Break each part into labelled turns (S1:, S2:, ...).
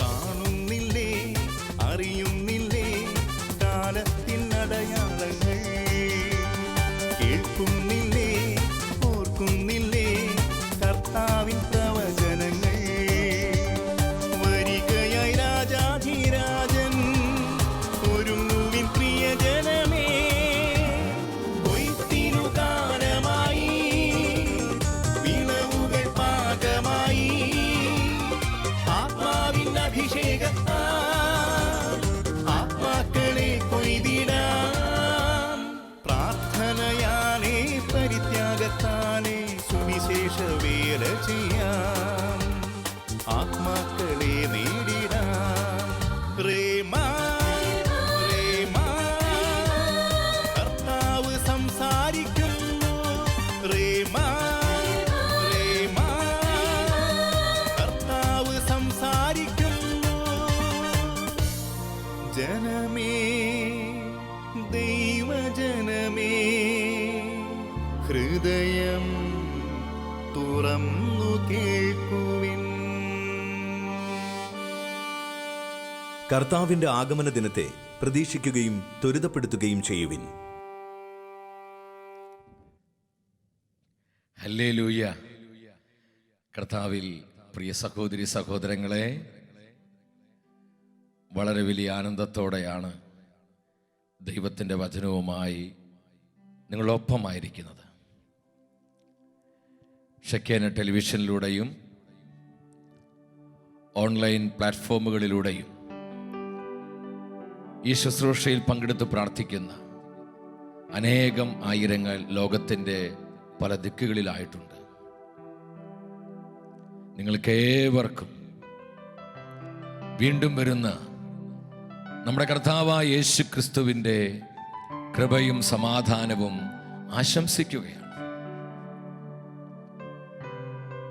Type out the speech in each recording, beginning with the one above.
S1: കാണുന്നില്ലേ, അറിയുന്നില്ലേ കാലത്തിനടയാളങ്ങൾ, കേൾക്കുന്നില്ലേ, ഓർക്കുന്നില്ലേ കർത്താവിൻ പ്രവചനങ്ങൾ. വരികയായി രാജാധിരാജൻ, ഒരുങ്ങുവിൻ പ്രിയജനമേ, കൊയ്ത്തിനു കാലമായി, വിളവുകൾ പാകമായി, ആത്മാവിൻ അഭിഷേകത്താൽ ആത്മാക്കളെ കൊയ്തിടാം. പ്രാർത്ഥനയാലേ പരിത്യാഗത്താലേ സുവിശേഷ വേല ചെയ്യാം, ആത്മാക്കളെ നേടിടാം. റേമാ റേമാ, കർത്താവ് സംസാരിക്കുന്നു. റേമാ റേമാ, കർത്താവ് സംസാരിക്കുന്നു. ജനമേ, ദൈവജനമേ, ഹൃദയം തുറന്നു കേൾക്കുവിൻ.
S2: കർത്താവിന്റെ ആഗമന ദിനത്തെ പ്രതീക്ഷിക്കുകയും ത്വരിതപ്പെടുത്തുകയും ചെയ്യുവിൻ.
S3: ഹല്ലേലൂയ. കർത്താവിൽ പ്രിയ സഹോദരി സഹോദരങ്ങളെ, വളരെ വലിയ ആനന്ദത്തോടെയാണ് ദൈവത്തിൻ്റെ വചനവുമായി നിങ്ങളൊപ്പമായിരിക്കുന്നത്. ഷെക്കേന ടെലിവിഷനിലൂടെയും ഓൺലൈൻ പ്ലാറ്റ്ഫോമുകളിലൂടെയും ഈ ശുശ്രൂഷയിൽ പങ്കെടുത്ത് പ്രാർത്ഥിക്കുന്ന അനേകം ആയിരങ്ങൾ ലോകത്തിൻ്റെ പല ദിക്കുകളിലായിട്ടുണ്ട്. നിങ്ങൾക്കേവർക്കും വീണ്ടും വരുന്ന നമ്മുടെ കർത്താവായ യേശു ക്രിസ്തുവിൻ്റെ കൃപയും സമാധാനവും ആശംസിക്കുകയാണ്.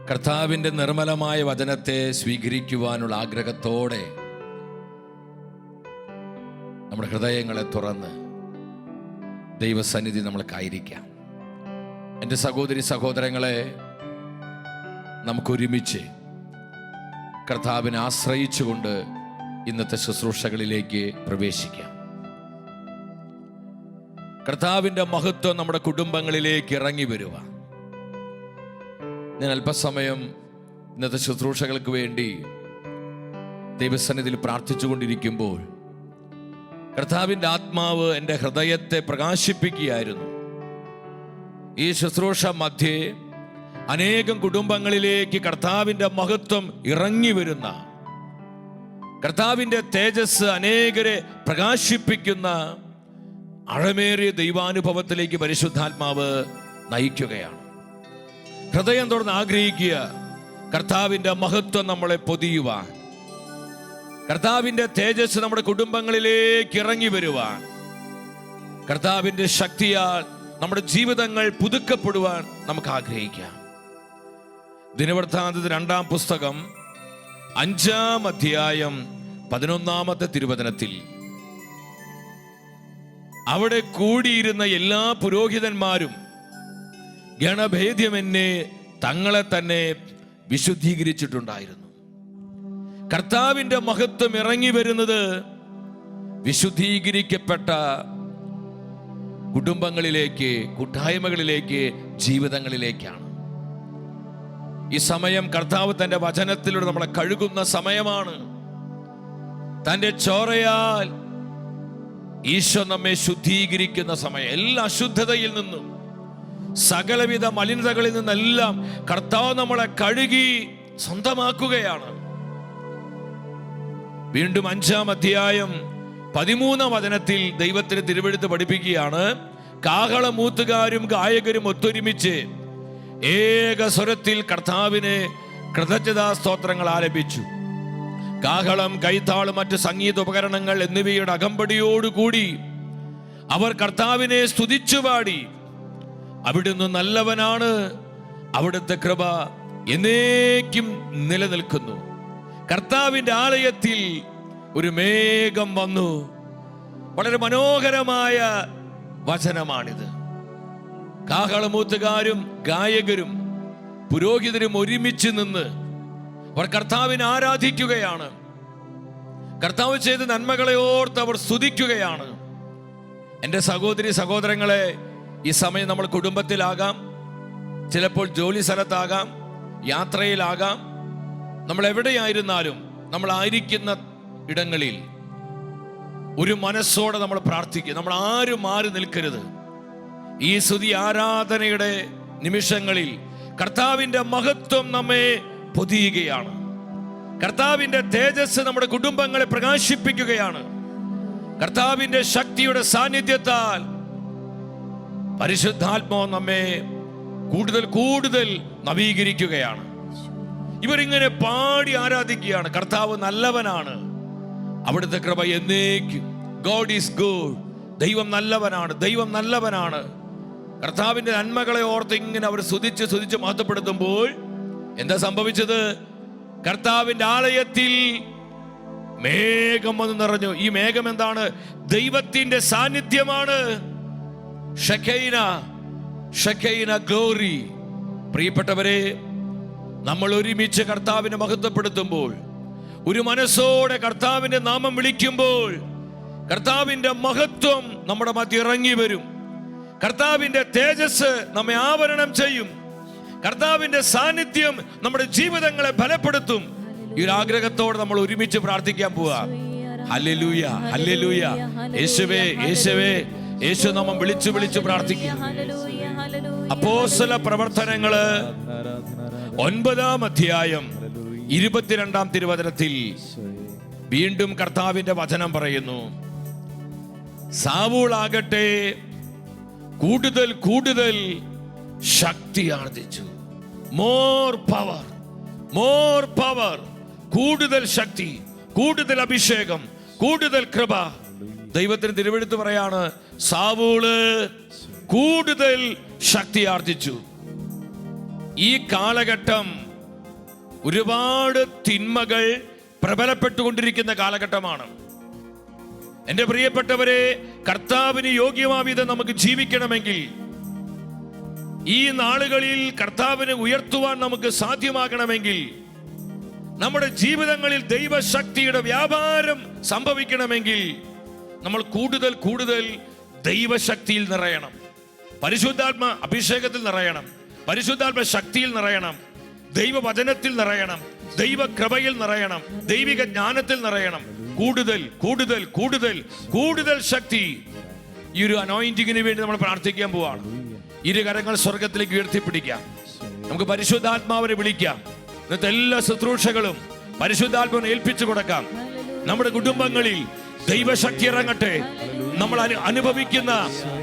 S3: കർത്താവിൻ്റെ നിർമ്മലമായ വചനത്തെ സ്വീകരിക്കുവാനുള്ള ആഗ്രഹത്തോടെ നമ്മുടെ ഹൃദയങ്ങളെ തുറന്ന് ദൈവസന്നിധി നമ്മൾക്കായിരിക്കാം. എൻ്റെ സഹോദരി സഹോദരങ്ങളെ, നമുക്കൊരുമിച്ച് കർത്താവിനെ ആശ്രയിച്ചുകൊണ്ട് ഇന്നത്തെ ശുശ്രൂഷകളിലേക്ക് പ്രവേശിക്കാം. കർത്താവിൻ്റെ മഹത്വം നമ്മുടെ കുടുംബങ്ങളിലേക്ക് ഇറങ്ങി വരുക. ഞാൻ അല്പസമയം ഇന്നത്തെ ശുശ്രൂഷകൾക്ക് വേണ്ടി ദൈവസന്നിധിയിൽ പ്രാർത്ഥിച്ചുകൊണ്ടിരിക്കുമ്പോൾ കർത്താവിൻ്റെ ആത്മാവ് എൻ്റെ ഹൃദയത്തെ പ്രകാശിപ്പിക്കുകയായിരുന്നു. ഈ ശുശ്രൂഷ മധ്യേ അനേകം കുടുംബങ്ങളിലേക്ക് കർത്താവിൻ്റെ മഹത്വം ഇറങ്ങി വരുന്ന, കർത്താവിൻ്റെ തേജസ് അനേകരെ പ്രകാശിപ്പിക്കുന്ന ആഴമേറിയ ദൈവാനുഭവത്തിലേക്ക് പരിശുദ്ധാത്മാവ് നയിക്കുകയാണ്. ഹൃദയം തുറന്ന് ആഗ്രഹിക്കുക, കർത്താവിൻ്റെ മഹത്വം നമ്മളെ പൊതിയുവാൻ, കർത്താവിൻ്റെ തേജസ് നമ്മുടെ കുടുംബങ്ങളിലേക്ക് ഇറങ്ങി വരുവാൻ, കർത്താവിൻ്റെ ശക്തിയാൽ നമ്മുടെ ജീവിതങ്ങൾ പുതുക്കപ്പെടുവാൻ നമുക്ക് ആഗ്രഹിക്കാം. ദിനവൃത്താന്തത്തിന്റെ 2-ാം പുസ്തകം 5-ാം അധ്യായം 11-ാമത്തെ തിരുവചനത്തിൽ അവിടെ കൂടിയിരുന്ന എല്ലാ പുരോഹിതന്മാരും ഗണഭേദ്യമെന്നെ തങ്ങളെ തന്നെ വിശുദ്ധീകരിച്ചിട്ടുണ്ടായിരുന്നു. കർത്താവിൻ്റെ മഹത്വം ഇറങ്ങി വരുന്നത് വിശുദ്ധീകരിക്കപ്പെട്ട കുടുംബങ്ങളിലേക്ക്, കൂട്ടായ്മകളിലേക്ക്, ജീവിതങ്ങളിലേക്കാണ്. ഈ സമയം കർത്താവ് തൻ്റെ വചനത്തിലൂടെ നമ്മളെ കഴുകുന്ന സമയമാണ്. തൻ്റെ ചോരയാൽ ഈശോ നമ്മെ ശുദ്ധീകരിക്കുന്ന സമയം. എല്ലാ അശുദ്ധതയിൽ നിന്നും, സകലവിധ മലിനതകളിൽ നിന്നെല്ലാം കർത്താവ് നമ്മളെ കഴുകി സ്വന്തമാക്കുകയാണ്. വീണ്ടും 5-ാം അധ്യായം 13-ാം വചനത്തിൽ ദൈവത്തിന് തിരുവെഴുത്ത് പഠിപ്പിക്കുകയാണ്. കാഹളമൂത്തുകാരും ഗായകരും ഒത്തൊരുമിച്ച് ഏക സ്വരത്തിൽ കർത്താവിന് കൃതജ്ഞതാ സ്തോത്രങ്ങൾ ആലപിച്ചു. കാഹളം, കൈത്താളം, മറ്റ് സംഗീത ഉപകരണങ്ങൾ എന്നിവയുടെ അകമ്പടിയോടുകൂടി അവർ കർത്താവിനെ സ്തുതിച്ചു പാടി. അവിടുന്ന് നല്ലവനാണ്, അവിടുത്തെ കൃപ എന്നേക്കും നിലനിൽക്കുന്നു. കർത്താവിന്റെ ആലയത്തിൽ ഒരു മേഘം വന്നു. വളരെ മനോഹരമായ വചനമാണിത്. കാഹളമൂത്തുകാരും ഗായകരും പുരോഹിതരും ഒരുമിച്ച് നിന്ന് അവർ കർത്താവിനെ ആരാധിക്കുകയാണ്. കർത്താവ് ചെയ്ത നന്മകളെ ഓർത്ത് അവർ സ്തുതിക്കുകയാണ്. എൻ്റെ സഹോദരി സഹോദരങ്ങളെ, ഈ സമയം നമ്മൾ കുടുംബത്തിലാകാം, ചിലപ്പോൾ ജോലി സ്ഥലത്താകാം, യാത്രയിലാകാം, നമ്മൾ എവിടെയായിരുന്നാലും നമ്മൾ ആയിരിക്കുന്ന ഇടങ്ങളിൽ ഒരു മനസ്സോടെ നമ്മൾ പ്രാർത്ഥിക്കുക. നമ്മൾ ആരും മാറി നിൽക്കരുത്. ഈ സ്തുതി ആരാധനയുടെ നിമിഷങ്ങളിൽ കർത്താവിന്റെ മഹത്വം നമ്മെ പൊതിയുകയാണ്. കർത്താവിന്റെ തേജസ് നമ്മുടെ കുടുംബങ്ങളെ പ്രകാശിപ്പിക്കുകയാണ്. കർത്താവിന്റെ ശക്തിയുടെ സാന്നിധ്യത്താൽ പരിശുദ്ധാത്മാവ് നമ്മെ കൂടുതൽ കൂടുതൽ നവീകരിക്കുകയാണ്. ഇവരിങ്ങനെ പാടി ആരാധിക്കുകയാണ്. കർത്താവ് നല്ലവനാണ്, അവിടുത്തെ കൃപ എന്നേക്കും. God is good. ദൈവം നല്ലവനാണ്, ദൈവം നല്ലവനാണ്. കർത്താവിന്റെ നന്മകളെ ഓർത്ത് ഇങ്ങനെ അവർ സ്തുതിച്ച് സ്തുതിച്ച് മഹത്വപ്പെടുത്തുമ്പോൾ എന്താ സംഭവിച്ചത്? കർത്താവിന്റെ ആലയത്തിൽ മേഘം വന്ന് നിറഞ്ഞു. ഈ മേഘം എന്താണ്? ദൈവത്തിന്റെ സാന്നിധ്യമാണ്. ഷെഖൈന, ഷെഖൈന ഗ്ലോറി. പ്രിയപ്പെട്ടവരെ, നമ്മൾ ഒരുമിച്ച് കർത്താവിനെ മഹത്വപ്പെടുത്തുമ്പോൾ, ഒരു മനസ്സോടെ കർത്താവിന്റെ നാമം വിളിക്കുമ്പോൾ, കർത്താവിന്റെ മഹത്വം നമ്മുടെ മധ്യ ഇറങ്ങി വരും. കർത്താവിന്റെ തേജസ് നമ്മെ ആവരണം ചെയ്യും. കർത്താവിന്റെ സാന്നിധ്യം നമ്മുടെ ജീവിതങ്ങളെ ബലപ്പെടുത്തും. ഈ ഒരു ആഗ്രഹത്തോടെ നമ്മൾ ഒരുമിച്ച് പ്രാർത്ഥിക്കാൻ പോവാ. Hallelujah, hallelujah. യേശുവേ, യേശുവേ, യേശു നാമം വിളിച്ചു വിളിച്ചു പ്രാർത്ഥിക്കും. അപ്പോസ്തല പ്രവർത്തനങ്ങള് 9-ാം അധ്യായം 22-ാം തിരുവചനത്തിൽ വീണ്ടും കർത്താവിന്റെ വചനം പറയുന്നു. സാവൂളാകട്ടെ കൂടുതൽ കൂടുതൽ ശക്തി ആർജിച്ചു. More power, more power. കൂടുതൽ ശക്തി, കൂടുതൽ അഭിഷേകം, കൂടുതൽ കൃപ. ദൈവത്തിന് തിരുവെഴുത്ത് പറയാണ്, സാവൂള് കൂടുതൽ ശക്തി ആർജിച്ചു. ഈ കാലഘട്ടം ഒരുപാട് തിന്മകൾ പ്രബലപ്പെട്ടുകൊണ്ടിരിക്കുന്ന കാലഘട്ടമാണ്. എൻ്റെ പ്രിയപ്പെട്ടവരെ, കർത്താവിന് യോഗ്യമാവിധം നമുക്ക് ജീവിക്കണമെങ്കിൽ, ഈ നാളുകളിൽ കർത്താവിനെ ഉയർത്തുവാൻ നമുക്ക് സാധ്യമാകണമെങ്കിൽ, നമ്മുടെ ജീവിതങ്ങളിൽ ദൈവശക്തിയുടെ വ്യാപാരം സംഭവിക്കണമെങ്കിൽ, നമ്മൾ കൂടുതൽ കൂടുതൽ ദൈവശക്തിയിൽ നിറയണം. പരിശുദ്ധാത്മ അഭിഷേകത്തിൽ നിറയണം, പരിശുദ്ധാത്മ ശക്തിയിൽ നിറയണം, ദൈവവചനത്തിൽ നിറയണം, ദൈവകൃപയിൽ നിറയണം, ദൈവിക ജ്ഞാനത്തിൽ നിറയണം. കൂടുതൽ കൂടുതൽ കൂടുതൽ കൂടുതൽ ശക്തി. ഈ ഒരു അനോയിന്റിങ്ങിന് വേണ്ടി നമ്മൾ പ്രാർത്ഥിക്കാൻ പോവാണ്. ഇരു കരങ്ങൾ സ്വർഗത്തിലേക്ക് ഉയർത്തിപ്പിടിക്കാം. നമുക്ക് പരിശുദ്ധാത്മാവിനെ വിളിക്കാം. ഇന്നത്തെ എല്ലാ ശുശ്രൂഷകളും പരിശുദ്ധാത്മാവിനെ ഏൽപ്പിച്ചു കൊടുക്കാം. നമ്മുടെ കുടുംബങ്ങളിൽ ദൈവശക്തി ഇറങ്ങട്ടെ. നമ്മൾ അനുഭവിക്കുന്ന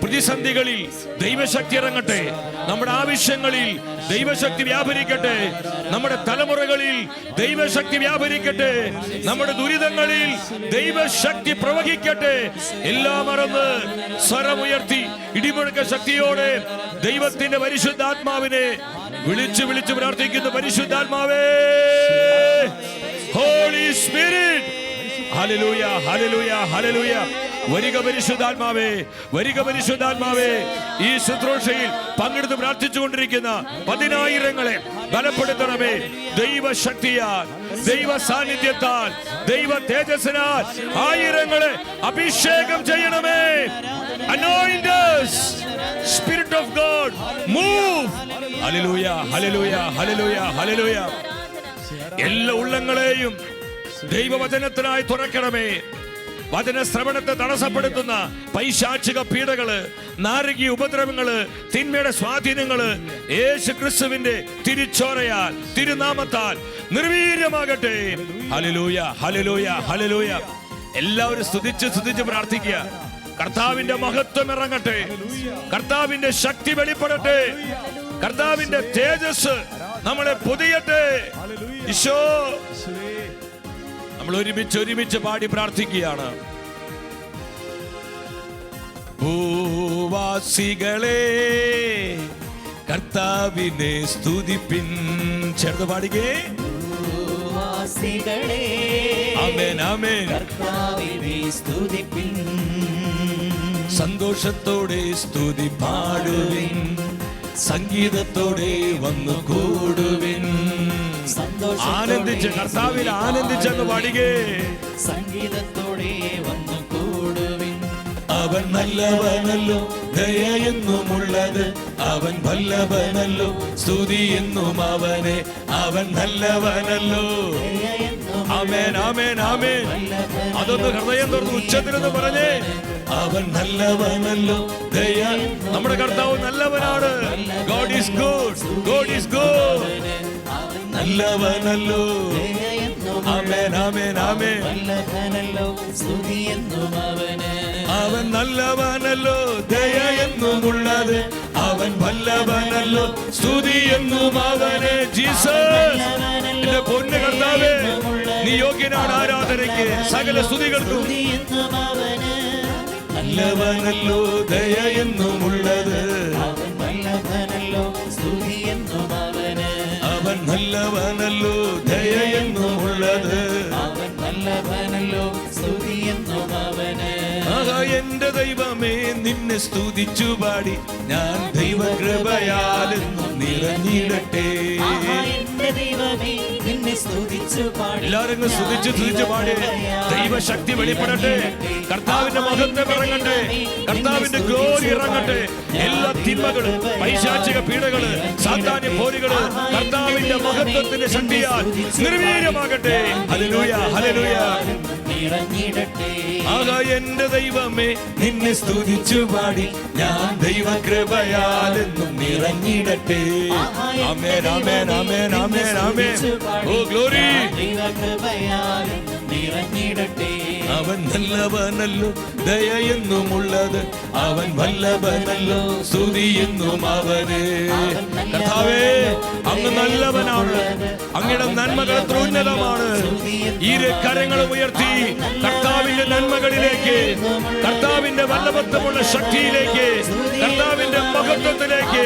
S3: പ്രതിസന്ധികളിൽ ദൈവശക്തി ഇറങ്ങട്ടെ. നമ്മുടെ ആവശ്യങ്ങളിൽ ദൈവശക്തി വ്യാപരിക്കട്ടെ. നമ്മുടെ തലമുറകളിൽ ദൈവശക്തി വ്യാപരിക്കട്ടെ. നമ്മുടെ ദുരിതങ്ങളിൽ ദൈവശക്തി പ്രവഹിക്കട്ടെ. എല്ലാം മറന്ന് സ്വരമുയർത്തി ഇടിമുഴക്ക ശക്തിയോടെ ദൈവത്തിന്റെ പരിശുദ്ധാത്മാവിനെ വിളിച്ചു വിളിച്ചു പ്രാർത്ഥിക്കുന്ന പരിശുദ്ധാത്മാവേ, holy spirit, hallelujah, hallelujah, hallelujah. വരിക പരിശുദ്ധാത്മാവേ, വരിക പരിശുദ്ധാത്മാവേ. ഈ ശുശ്രൂഷയിൽ പങ്കെടുത്ത് പ്രാർത്ഥിച്ചുകൊണ്ടിരിക്കുന്ന 10,000-ങ്ങളെ ബലപ്പെടുത്തണമേ. ദൈവശക്തിയാൽ, ദൈവ സാന്നിധ്യത്താൽ, ദൈവ തേജസ്സിനാൽ 1000-ങ്ങളെ അഭിഷേകം ചെയ്യണമേ. Anoint us, Spirit of God, move. Hallelujah, hallelujah, hallelujah, hallelujah. എല്ലാ ഉള്ളങ്ങളെയും ദൈവവചനത്തിനായി തുറക്കണമേ. വചന ശ്രവണത്തെ തടസ്സപ്പെടുത്തുന്ന പൈശാചിക പീഡകള്, നാരകീയ ഉപദ്രവങ്ങള്, തിന്മയുടെ സ്വാധീനങ്ങള് യേശു ക്രിസ്തുവിന്റെ തിരുച്ചോരയാൽ, തിരുനാമത്താൽ നിർവീര്യമാകട്ടെ. Hallelujah, hallelujah, hallelujah. എല്ലാവരും സ്തുതിച്ച് സ്തുതിച്ച് പ്രാർത്ഥിക്കുക. കർത്താവിന്റെ മഹത്വം ഇറങ്ങട്ടെ, കർത്താവിന്റെ ശക്തി വെളിപ്പെടട്ടെ, കർത്താവിന്റെ തേജസ് നമ്മളെ പൊതിയട്ടെ. ഈശോ, നമ്മൾ ഒരുമിച്ച് പാടി പ്രാർത്ഥിക്കുകയാണ്. ഭൂവാസികളെ കർത്താവിനെ സ്തുതിപ്പിൻ, ചേർന്ന് പാടിക്കേ.
S4: ഭൂവാസികളെ
S3: ആമേൻ ആമേൻ.
S4: കർത്താവിനെ സ്തുതിപ്പിൻ,
S3: സന്തോഷത്തോടെ സ്തുതി പാടുവിൻ, സംഗീതത്തോടെ വന്നു കൂടുവിൻ. ആനന്ദിച്ച് കർത്താവിൽ ആനന്ദിച്ചെന്ന് പാടികേ.
S4: സംഗീതത്തോടെ വന്നു കൂടുവിൻ.
S3: അവൻ നല്ലവനല്ലോ, ദയയെന്നുമുള്ളത് അവൻ വല്ലഭനല്ലോ, സ്തുതി എന്നും അവനെ. അവൻ നല്ലവനല്ലോ. ആമേൻ ആമേൻ ആമേൻ. അതൊന്ന് ഹൃദയം തുറന്ന് ഉച്ചത്തിലെന്ന് പറഞ്ഞേ. അവൻ നല്ലവനല്ലോ, ദയ. നമ്മുടെ കർത്താവ് നല്ലവനാണ്. God is good, God is good. നല്ലവനല്ലോ. ആമേൻ ആമേൻ ആമേൻ. അവൻ നല്ലവനല്ലോ, ദയ എന്നുമുള്ളത് അവൻ വല്ലഭനല്ലോ, സ്തുതി എന്നും അവനെ. ജീസസ്, എന്റെ പൊന്നു കർത്താവേ, നീ യോഗ്യനാണ് ആരാധനയ്ക്ക്, സകല സ്തുതികൾക്കും. നല്ലവനല്ലോ, ദയ എന്നുമുള്ളത് അവൻ വല്ലഭനല്ലോ, സ്തുതി എന്നും അവന്. അവൻ നല്ലവനല്ലോ, ദയ എന്നുമുള്ളത് അവൻ വല്ലഭനല്ലോ, സ്തുതി എന്നും അവന്. ആഹാ, എന്റെ ദൈവമേ, നിന്നെ സ്തുതിച്ചു പാടി ഞാൻ ദൈവകൃപയാലെന്നും നിറഞ്ഞിടട്ടെ. എല്ലാവരും സ്തുതിച്ചു പാടി ദൈവശക്തി വെളിപ്പെടട്ടെ. കർത്താവിന്റെ മഹത്വം ഇറങ്ങട്ടെ, കർത്താവിന്റെ ഗ്ലോറി ഇറങ്ങട്ടെ. എല്ലാ തിന്മകളും, പൈശാചിക പീഡകള്, സാത്താന്യ പോരുകള് കർത്താവിന്റെ മഹത്വത്തിന്റെ ശക്തിയാൽ നിർവീര്യമാകട്ടെ. Hallelujah hallelujah. ആകാ എന്റെ ദൈവമേ, നിന്നെ സ്തുതിച്ചു പാടി ഞാൻ ദൈവകൃപയാലെന്നും നിറഞ്ഞിടട്ടെ. ആമേൻ ആമേൻ ആമേൻ ആമേൻ ആമേൻ. ഓ ഗ്ലോറി. അവൻ നല്ലവനല്ലോ, ദയ എന്നുമുള്ളത് അവൻ വല്ലഭനല്ലോ, സ്തുതി എന്നും അവന്. കർത്താവേ, അങ്ങ് നല്ലവനാണ്, അങ്ങയുടെ നന്മകൾ എത്ര ഉന്നതമാണ്. ഇരു കരങ്ങളും ഉയർത്തി കർത്താവിന്റെ നന്മകളിലേക്ക്, കർത്താവിന്റെ വല്ലഭത്വമുള്ള ശക്തിയിലേക്ക്, കർത്താവിന്റെ മഹത്വത്തിലേക്ക്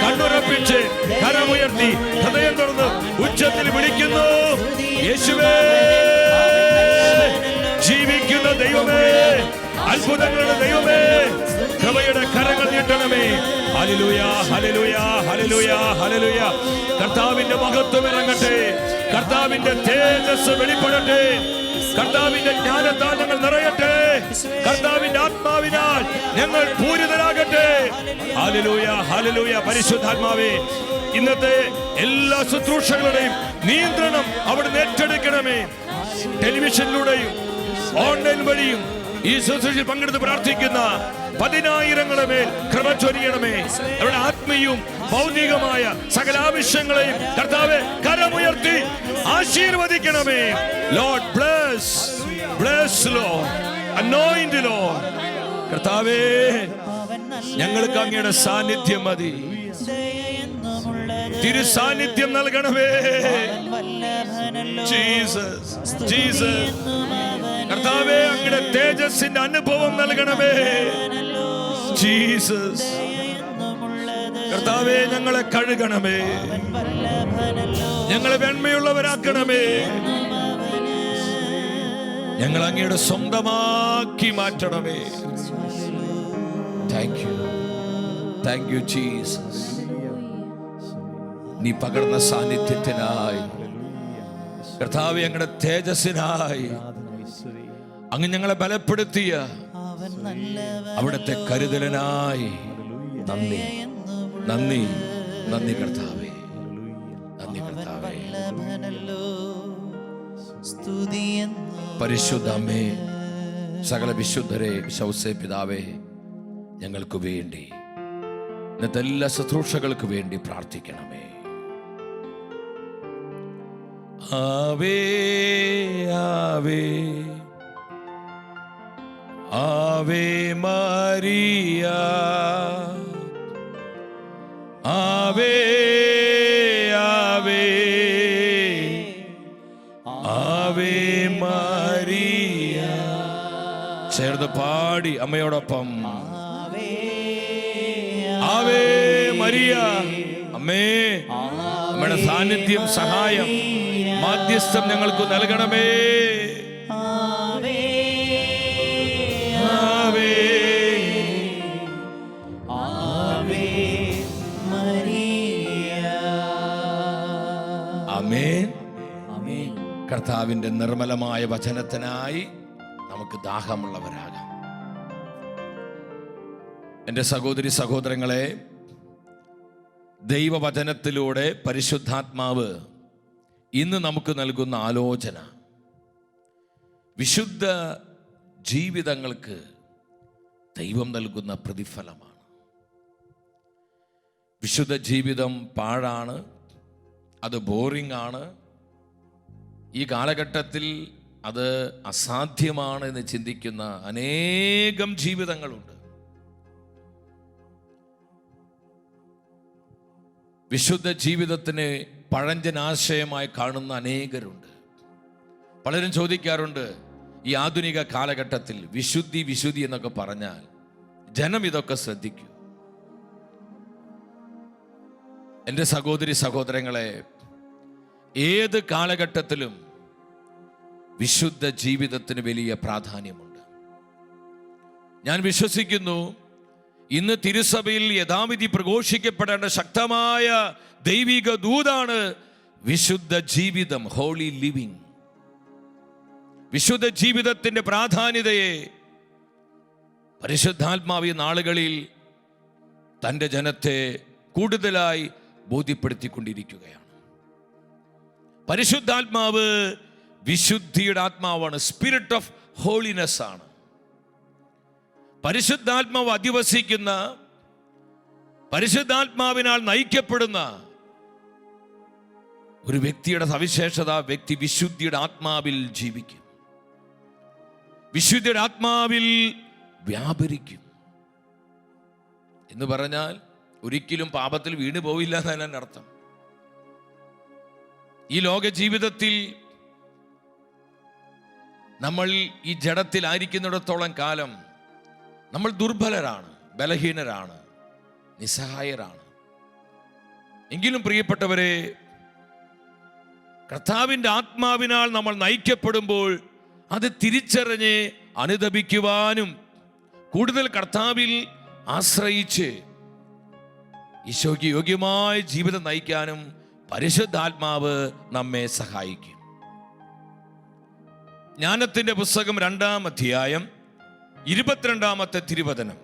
S3: കണ്ണുറപ്പിച്ച് കരമുയർത്തി ഹൃദയം തുറന്ന് ഉച്ചത്തിൽ വിളിക്കുന്നു. യേശുവേ, ജീവിക്കുന്ന ദൈവമേ, അത്ഭുതങ്ങളുടെ ദൈവമേ, കൃപയുടെ കരങ്ങൾ നീട്ടണമേ. Hallelujah hallelujah hallelujah hallelujah. കർത്താവിന്റെ മഹത്വം ഇറങ്ങട്ടെ, കർത്താവിന്റെ തേജസ് വെളിപ്പെടട്ടെ, കർത്താവിന്റെ ജ്ഞാനത്താൽ ഞങ്ങൾ നിറയട്ടെ, കർത്താവിന്റെ ആത്മാവിനാൽ ഞങ്ങൾ പൂരിതരാകട്ടെ. Hallelujah hallelujah. പരിശുദ്ധാത്മാവേ, ഇന്നത്തെ എല്ലാ ശുശ്രൂഷകളുടെയും നിയന്ത്രണം അവിടെ ഏറ്റെടുക്കണമേ. ടെലിവിഷനിലൂടെയും ഓൺലൈൻ വഴിയും ഈ ശുശ്രൂഷയിൽ പങ്കെടുത്ത് പ്രാർത്ഥിക്കുന്ന 10,000 മേൽ കൃപ ചൊരിയണമേ. അവരുടെ ആത്മീയവും ഭൗതികമായ സകല ആവശ്യങ്ങളെയും കർത്താവേ കരമുയർത്തി ആശീർവദിക്കണമേ. Lord bless, bless Lord, anoint Lord. കർത്താവേ, ഞങ്ങൾക്ക് അങ്ങയുടെ സാന്നിധ്യം മതി. തിരു സാന്നിധ്യം നൽകണമേ. Jesus Jesus. കർത്താവേ, അങ്ങയുടെ തേജസ്സിന്റെ അനുഭവം നൽകണമേ. ജീസസ്. കർത്താവേ, ഞങ്ങളെ കഴുകണമേ, ഞങ്ങളെ വെണ്മയുള്ളവരാക്കണമേ. ഞങ്ങൾ അങ്ങയുടെ സ്വന്തമാക്കി മാറ്റണമേ. Thank you, thank you Jesus. നീ പകർന്ന സാന്നിധ്യത്തിനായി കർത്താവേ, അങ്ങയുടെ തേജസ്സിനായി, അങ്ങ് ഞങ്ങളെ ബലപ്പെടുത്തിയ അവിടുത്തെ കരുതലിനായി നന്ദി നന്ദി നന്ദി കർത്താവേ, നന്ദി കർത്താവേ. പരിശുദ്ധ അമ്മേ, സകല വിശുദ്ധരെ, ശൗസേ പിതാവേ, ഞങ്ങൾക്ക് വേണ്ടി ഇന്നത്തെ എല്ലാ ശുശ്രൂഷകൾക്ക് വേണ്ടി പ്രാർത്ഥിക്കണമേ. ആവേ ആവേ ആവേ മരിയ, ആവേ ആവേ ആവേ മരിയ. ചേർന്ന് പാടി അമ്മയോടൊപ്പം ആവേ മരിയ. അമ്മേ, നമ്മുടെ സാന്നിധ്യം, സഹായം, മാധ്യസ്ഥം ഞങ്ങൾക്ക് നൽകണമേ.
S4: ആവേ
S3: ആവേ
S4: ആവേ മരിയ.
S3: ആമേൻ.
S4: ആമേൻ.
S3: കർത്താവിന്റെ നിർമ്മലമായ വചനത്തിനായി നമുക്ക് ദാഹമുള്ളവരാകാം. എൻ്റെ സഹോദരി സഹോദരങ്ങളെ, ദൈവവചനത്തിലൂടെ പരിശുദ്ധാത്മാവ് ഇന്ന് നമുക്ക് നൽകുന്ന ആലോചന വിശുദ്ധ ജീവിതങ്ങൾക്ക് ദൈവം നൽകുന്ന പ്രതിഫലമാണ്. വിശുദ്ധ ജീവിതം പാഴാണ്, അത് ബോറിംഗ് ആണ്, ഈ കാലഘട്ടത്തിൽ അത് അസാധ്യമാണ് എന്ന് ചിന്തിക്കുന്ന അനേകം ജീവിതങ്ങളുണ്ട്. വിശുദ്ധ ജീവിതത്തിന് പഴഞ്ചനാശയമായി കാണുന്ന അനേകരുണ്ട്. പലരും ചോദിക്കാറുണ്ട്, ഈ ആധുനിക കാലഘട്ടത്തിൽ വിശുദ്ധി വിശുദ്ധി എന്നൊക്കെ പറഞ്ഞാൽ ജനം ഇതൊക്കെ ശ്രദ്ധിക്കൂ. എൻ്റെ സഹോദരി സഹോദരങ്ങളെ, ഏത് കാലഘട്ടത്തിലും വിശുദ്ധ ജീവിതത്തിന് വലിയ പ്രാധാന്യമുണ്ട്. ഞാൻ വിശ്വസിക്കുന്നു, ഇന്ന് തിരുസഭയിൽ യഥാവിധി പ്രഘോഷിക്കപ്പെടേണ്ട ശക്തമായ ദൈവിക ദൂതാണ് വിശുദ്ധ ജീവിതം, ഹോളി ലിവിങ്. വിശുദ്ധ ജീവിതത്തിന്റെ പ്രാധാന്യതയെ പരിശുദ്ധാത്മാവ് നാളുകളിൽ തൻ്റെ ജനത്തെ കൂടുതലായി ബോധ്യപ്പെടുത്തിക്കൊണ്ടിരിക്കുകയാണ്. പരിശുദ്ധാത്മാവ് വിശുദ്ധിയുടെ ആത്മാവാണ്, സ്പിരിറ്റ് ഓഫ് ഹോളിനെസ് ആണ്. പരിശുദ്ധാത്മാവ് അധിവസിക്കുന്ന, പരിശുദ്ധാത്മാവിനാൽ നയിക്കപ്പെടുന്ന ഒരു വ്യക്തിയുടെ സവിശേഷത, വ്യക്തി വിശുദ്ധിയുടെ ആത്മാവിൽ ജീവിക്കും, വിശുദ്ധിയുടെ ആത്മാവിൽ വ്യാപരിക്കും. എന്ന് പറഞ്ഞാൽ ഒരിക്കലും പാപത്തിൽ വീണു പോവില്ല എന്നതിന് അർത്ഥം. ഈ ലോക ജീവിതത്തിൽ നമ്മൾ ഈ ജഡത്തിലായിരിക്കുന്നിടത്തോളം കാലം നമ്മൾ ദുർബലരാണ്, ബലഹീനരാണ്, നിസ്സഹായരാണ്. എങ്കിലും പ്രിയപ്പെട്ടവരെ, കർത്താവിൻ്റെ ആത്മാവിനാൽ നമ്മൾ നയിക്കപ്പെടുമ്പോൾ അത് തിരിച്ചറിഞ്ഞ് അനുദപിക്കുവാനും കൂടുതൽ കർത്താവിൽ ആശ്രയിച്ച് ഈശോയ്ക്ക് യോഗ്യമായ ജീവിതം നയിക്കാനും പരിശുദ്ധാത്മാവ് നമ്മെ സഹായിക്കും. ജ്ഞാനത്തിൻ്റെ പുസ്തകം 2-ാം അധ്യായം 22-ാമത്തെ തിരുവചനം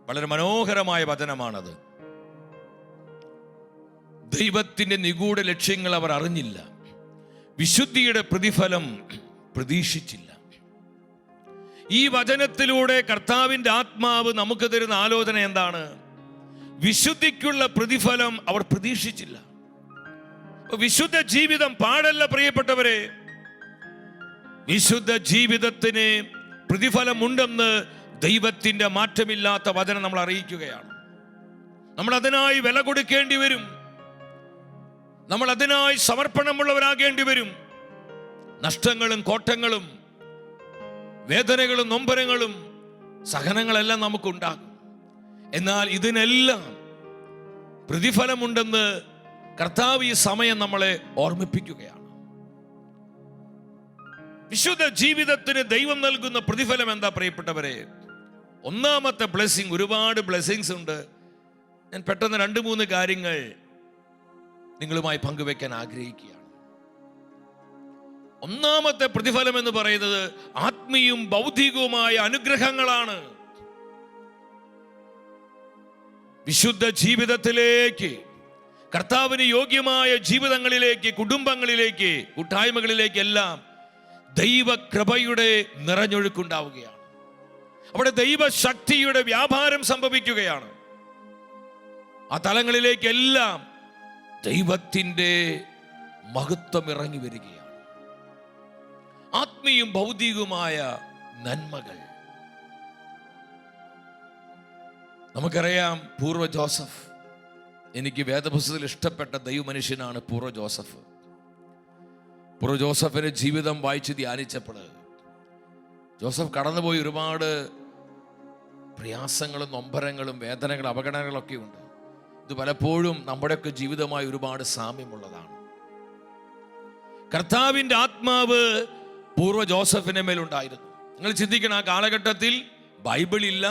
S3: വളരെ മനോഹരമായ വചനമാണത്. ദൈവത്തിൻ്റെ നിഗൂഢ ലക്ഷ്യങ്ങൾ അവർ അറിഞ്ഞില്ല, വിശുദ്ധിയുടെ പ്രതിഫലം പ്രതീക്ഷിച്ചില്ല. ഈ വചനത്തിലൂടെ കർത്താവിൻ്റെ ആത്മാവ് നമുക്ക് തരുന്ന ആലോചന എന്താണ്? വിശുദ്ധിക്കുള്ള പ്രതിഫലം അവർ പ്രതീക്ഷിച്ചില്ല. വിശുദ്ധ ജീവിതം പാടല്ല പ്രിയപ്പെട്ടവരെ. വിശുദ്ധ ജീവിതത്തിന് പ്രതിഫലമുണ്ടെന്ന് ദൈവത്തിൻ്റെ മാറ്റമില്ലാത്ത വചനം നമ്മൾ അറിയിക്കുകയാണ്. നമ്മൾ അതിനായി വില കൊടുക്കേണ്ടി വരും, നമ്മൾ അതിനായി സമർപ്പണമുള്ളവരാകേണ്ടി വരും. നഷ്ടങ്ങളും കോട്ടങ്ങളും വേദനകളും നൊമ്പരങ്ങളും സഹനങ്ങളെല്ലാം നമുക്കുണ്ടാകും. എന്നാൽ ഇതിനെല്ലാം പ്രതിഫലമുണ്ടെന്ന് കർത്താവ് ഈ സമയം നമ്മളെ ഓർമ്മിപ്പിക്കുകയാണ്. വിശുദ്ധ ജീവിതത്തിന് ദൈവം നൽകുന്ന പ്രതിഫലം എന്താ പ്രിയപ്പെട്ടവരെ? ഒന്നാമത്തെ ബ്ലെസ്സിങ്, ഒരുപാട് ബ്ലെസ്സിങ്സ് ഉണ്ട്. ഞാൻ പെട്ടെന്ന് 2-3 കാര്യങ്ങൾ നിങ്ങളുമായി പങ്കുവെക്കാൻ ആഗ്രഹിക്കുകയാണ്. ഒന്നാമത്തെ പ്രതിഫലം എന്ന് പറയുന്നത് ആത്മീയവും ഭൗതികവുമായ അനുഗ്രഹങ്ങളാണ്. വിശുദ്ധ ജീവിതത്തിലേക്ക്, കർത്താവിന് യോഗ്യമായ ജീവിതങ്ങളിലേക്ക്, കുടുംബങ്ങളിലേക്ക്, കൂട്ടായ്മകളിലേക്ക് എല്ലാം ദൈവകൃപയുടെ നിറഞ്ഞൊഴുക്കുണ്ടാവുകയാണ്. അവിടെ ദൈവശക്തിയുടെ വ്യാപാരം സംഭവിക്കുകയാണ്. ആ തലങ്ങളിലേക്കെല്ലാം ദൈവത്തിൻ്റെ മഹത്വം ഇറങ്ങി വരികയാണ്. ആത്മീയവും ഭൗതികവുമായ നന്മകൾ. നമുക്കറിയാം, പൂർവ്വ ജോസഫ്, എനിക്ക് വേദപുസ്തകത്തിൽ ഇഷ്ടപ്പെട്ട ദൈവമനുഷ്യനാണ് പൂർവ്വ ജോസഫ്. പൂർവ്വ ജോസഫിന്റെ ജീവിതം വായിച്ച് ധ്യാനിച്ചപ്പോൾ ജോസഫ് കടന്നുപോയി ഒരുപാട് പ്രയാസങ്ങളും നൊമ്പരങ്ങളും വേദനകളും അപകടങ്ങളൊക്കെ ഉണ്ട്. ഇത് പലപ്പോഴും നമ്മുടെയൊക്കെ ജീവിതമായി ഒരുപാട് സാമ്യമുള്ളതാണ്. കർത്താവിൻ്റെ ആത്മാവ് പൂർവ്വ ജോസഫിന്റെ മേലുണ്ടായിരുന്നു. നിങ്ങൾ ചിന്തിക്കണം, ആ കാലഘട്ടത്തിൽ ബൈബിൾ ഇല്ല,